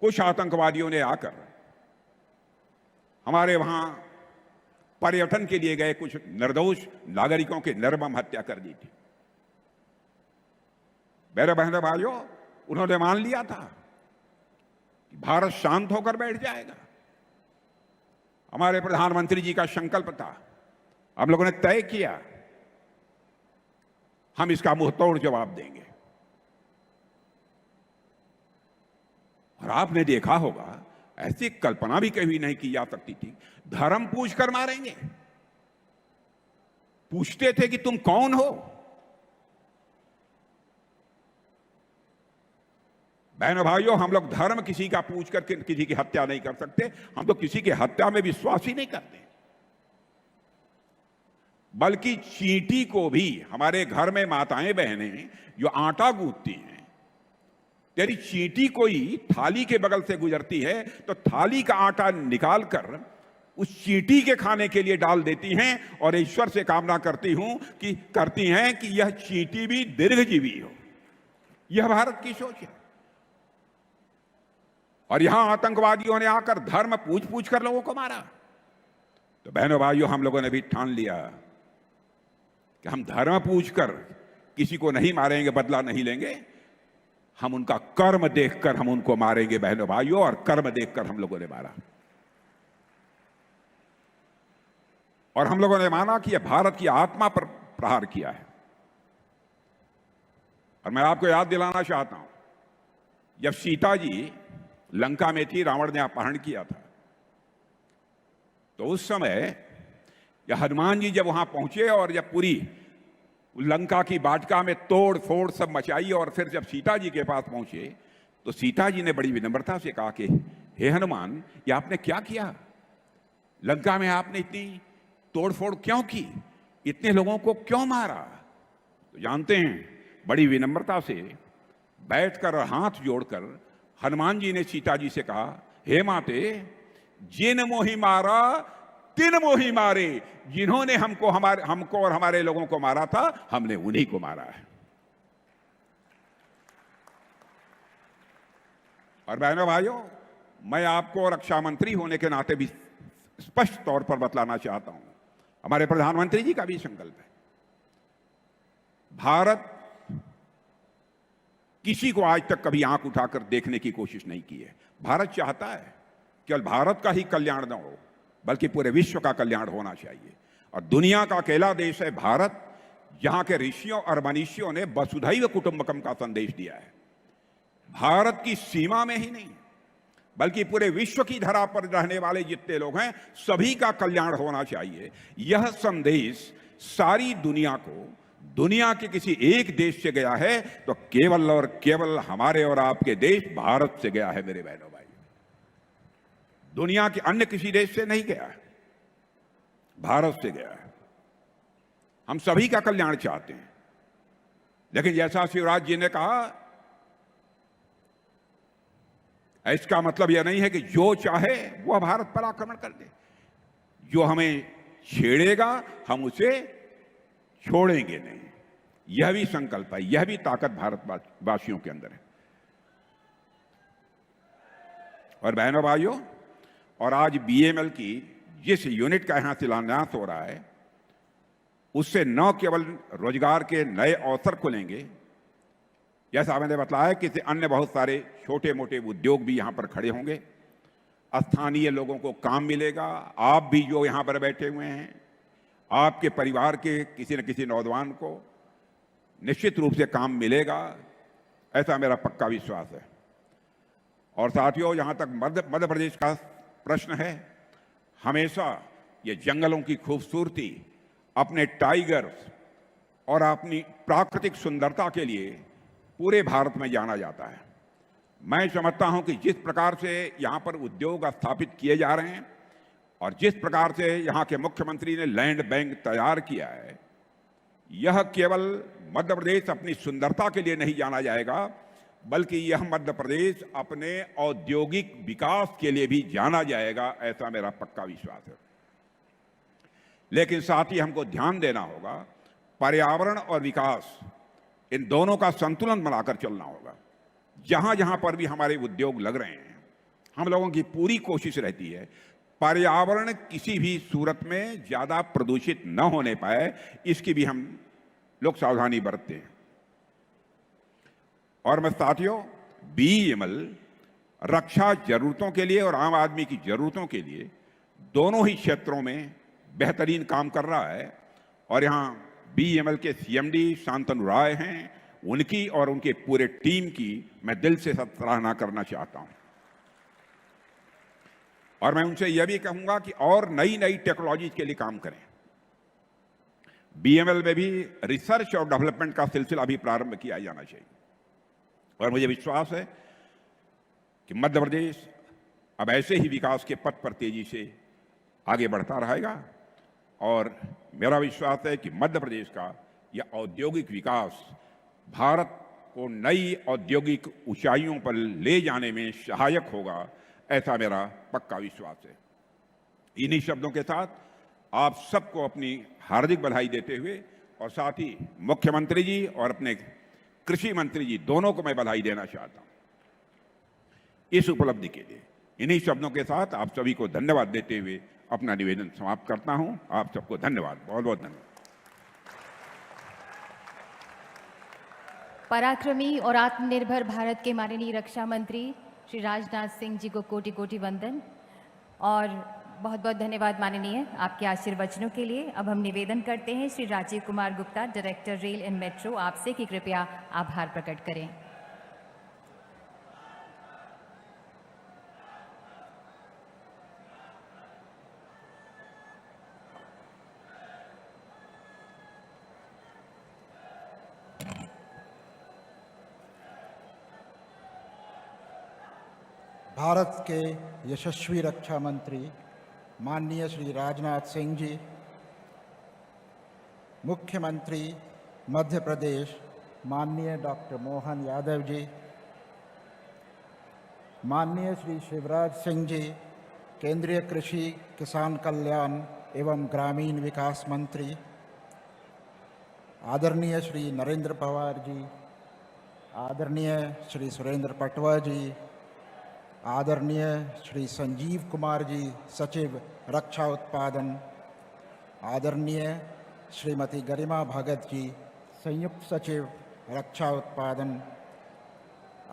कुछ आतंकवादियों ने आकर हमारे वहां पर्यटन के लिए गए कुछ निर्दोष नागरिकों की निर्मम हत्या कर दी थी। मेरे बहनों भाइयों, उन्होंने मान लिया था कि भारत शांत होकर बैठ जाएगा। हमारे प्रधानमंत्री जी का संकल्प था, हम लोगों ने तय किया हम इसका मुंहतोड़ जवाब देंगे। और आपने देखा होगा, ऐसी कल्पना भी कभी नहीं की जा सकती थी, धर्म पूछकर मारेंगे। पूछते थे कि तुम कौन हो। बहनों भाइयों, हम लोग धर्म किसी का पूछ कर किसी की हत्या नहीं कर सकते। हम तो किसी की हत्या में विश्वास ही नहीं करते। बल्कि चींटी को भी, हमारे घर में माताएं बहनें जो आटा गूंथती हैं, तेरी चींटी कोई थाली के बगल से गुजरती है तो थाली का आटा निकालकर उस चींटी के खाने के लिए डाल देती हैं, और ईश्वर से कामना करती हैं कि यह चींटी भी दीर्घजीवी हो। यह भारत की सोच है। और यहां आतंकवादियों ने आकर धर्म पूछ पूछ कर लोगों को मारा। तो बहनों भाइयों, हम लोगों ने भी ठान लिया कि हम धर्म पूछकर किसी को नहीं मारेंगे, बदला नहीं लेंगे। हम उनका कर्म देखकर हम उनको मारेंगे बहनों भाइयों, और कर्म देखकर हम लोगों ने मारा। और हम लोगों ने माना कि यह भारत की आत्मा पर प्रहार किया है। और मैं आपको याद दिलाना चाहता हूं, जब सीता जी लंका में थी, रावण ने अपहरण किया था, तो उस समय यह हनुमान जी जब वहां पहुंचे और जब पूरी लंका की वाटिका में तोड़ फोड़ सब मचाई, और फिर जब सीता जी के पास पहुंचे तो सीता जी ने बड़ी विनम्रता से कहा कि हे हनुमान, ये आपने क्या किया? लंका में आपने इतनी तोड़फोड़ क्यों की? इतने लोगों को क्यों मारा? तो जानते हैं, बड़ी विनम्रता से बैठकर और हाथ जोड़कर हनुमान जी ने सीता जी से कहा, हे माते, जिन मोहि मारा तिन मोहि मारे। जिन्होंने हमको और हमारे लोगों को मारा था, हमने उन्हीं को मारा है। और बहनों भाइयों, मैं आपको रक्षा मंत्री होने के नाते भी स्पष्ट तौर पर बतलाना चाहता हूं, हमारे प्रधानमंत्री जी का भी संकल्प है। भारत किसी को आज तक कभी आंख उठाकर देखने की कोशिश नहीं की है। भारत चाहता है केवल भारत का ही कल्याण न हो, बल्कि पूरे विश्व का कल्याण होना चाहिए। और दुनिया का अकेला देश है भारत, जहां के ऋषियों और मनीषियों ने वसुधैव कुटुंबकम का संदेश दिया है। भारत की सीमा में ही नहीं, बल्कि पूरे विश्व की धरा पर रहने वाले जितने लोग हैं, सभी का कल्याण होना चाहिए। यह संदेश सारी दुनिया को, दुनिया के किसी एक देश से गया है तो केवल और केवल हमारे और आपके देश भारत से गया है मेरे बहनों भाई। दुनिया के अन्य किसी देश से नहीं गया है, भारत से गया है। हम सभी का कल्याण चाहते हैं, लेकिन जैसा शिवराज जी ने कहा, इसका मतलब यह नहीं है कि जो चाहे वह भारत पर आक्रमण कर दे। जो हमें छेड़ेगा हम उसे छोड़ेंगे नहीं। यह भी संकल्प है, यह भी ताकत भारतवासियों के अंदर है। और बहनों भाइयों, और आज बीएमएल की जिस यूनिट का यहां शिलान्यास हो रहा है, उससे न केवल रोजगार के नए अवसर खुलेंगे, जैसा मैंने बताया कि अन्य बहुत सारे छोटे मोटे उद्योग भी यहां पर खड़े होंगे। स्थानीय लोगों को काम मिलेगा। आप भी जो यहां पर बैठे हुए हैं, आपके परिवार के किसी न किसी नौजवान को निश्चित रूप से काम मिलेगा, ऐसा मेरा पक्का विश्वास है। और साथियों, जहां तक मध्य प्रदेश का प्रश्न है, हमेशा ये जंगलों की खूबसूरती, अपने टाइगर्स और अपनी प्राकृतिक सुंदरता के लिए पूरे भारत में जाना जाता है। मैं समझता हूं कि जिस प्रकार से यहां पर उद्योग स्थापित किए जा रहे हैं और जिस प्रकार से यहां के मुख्यमंत्री ने लैंड बैंक तैयार किया है, यह केवल मध्य प्रदेश अपनी सुंदरता के लिए नहीं जाना जाएगा, बल्कि यह मध्य प्रदेश अपने औद्योगिक विकास के लिए भी जाना जाएगा, ऐसा मेरा पक्का विश्वास है। लेकिन साथ ही हमको ध्यान देना होगा, पर्यावरण और विकास, इन दोनों का संतुलन बनाकर चलना होगा। जहां जहां पर भी हमारे उद्योग लग रहे हैं, हम लोगों की पूरी कोशिश रहती है पर्यावरण किसी भी सूरत में ज्यादा प्रदूषित न होने पाए, इसकी भी हम लोग सावधानी बरतते हैं। और मैं साथियों, बीईएमएल रक्षा जरूरतों के लिए और आम आदमी की जरूरतों के लिए दोनों ही क्षेत्रों में बेहतरीन काम कर रहा है। और यहां बीईएमएल के सीएमडी शांतनु राय हैं, उनकी और उनके पूरे टीम की मैं दिल से सराहना करना चाहता हूं। और मैं उनसे यह भी कहूंगा कि और नई नई टेक्नोलॉजी के लिए काम करें। बीईएमएल में भी रिसर्च और डेवलपमेंट का सिलसिला भी प्रारंभ किया जाना चाहिए। और मुझे विश्वास है कि मध्य प्रदेश अब ऐसे ही विकास के पथ पर तेजी से आगे बढ़ता रहेगा। और मेरा विश्वास है कि मध्य प्रदेश का यह औद्योगिक विकास भारत को नई औद्योगिक ऊंचाइयों पर ले जाने में सहायक होगा, ऐसा मेरा पक्का विश्वास है। इन्हीं शब्दों के साथ आप सबको अपनी हार्दिक बधाई देते हुए, और साथ ही मुख्यमंत्री जी और अपने कृषि मंत्री जी दोनों को मैं बधाई देना चाहता हूं इस उपलब्धि के लिए। इन्हीं शब्दों के साथ आप सभी को धन्यवाद देते हुए अपना निवेदन समाप्त करता हूं। आप सबको धन्यवाद, बहुत बहुत धन्यवाद। पराक्रमी और आत्मनिर्भर भारत के माननीय रक्षा मंत्री श्री राजनाथ सिंह जी को कोटि कोटि वंदन और बहुत बहुत धन्यवाद माननीय आपके आशीर्वचनों के लिए। अब हम निवेदन करते हैं Shri Rajiv Kumar Gupta, director rail and metro, आपसे कि कृपया आभार प्रकट करें। भारत के यशस्वी रक्षा मंत्री माननीय श्री राजनाथ सिंह जी, मुख्यमंत्री मध्य प्रदेश माननीय डॉक्टर मोहन यादव जी, माननीय श्री शिवराज सिंह जी, केंद्रीय कृषि किसान कल्याण एवं ग्रामीण विकास मंत्री, आदरणीय श्री नरेंद्र पवार जी, आदरणीय श्री सुरेंद्र पटवा जी, आदरणीय श्री संजीव कुमार जी, सचिव रक्षा उत्पादन, आदरणीय श्रीमती गरिमा भगत जी, संयुक्त सचिव रक्षा उत्पादन,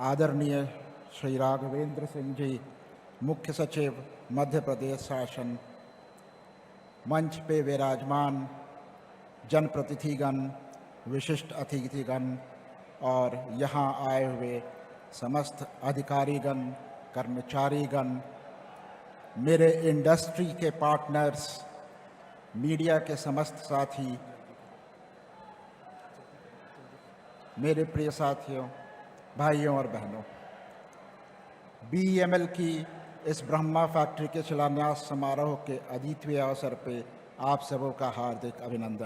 आदरणीय श्री राघवेंद्र सिंह जी, मुख्य सचिव मध्य प्रदेश शासन, मंच पे विराजमान जनप्रतिनिधिगण, विशिष्ट अतिथिगण और यहाँ आए हुए समस्त अधिकारीगण, कर्मचारीगण, मेरे इंडस्ट्री के पार्टनर्स, मीडिया के समस्त साथी, मेरे प्रिय साथियों, भाइयों और बहनों, BEML की इस ब्रह्मा फैक्ट्री के शिलान्यास समारोह के अद्वितीय अवसर पे आप सबों का हार्दिक अभिनंदन।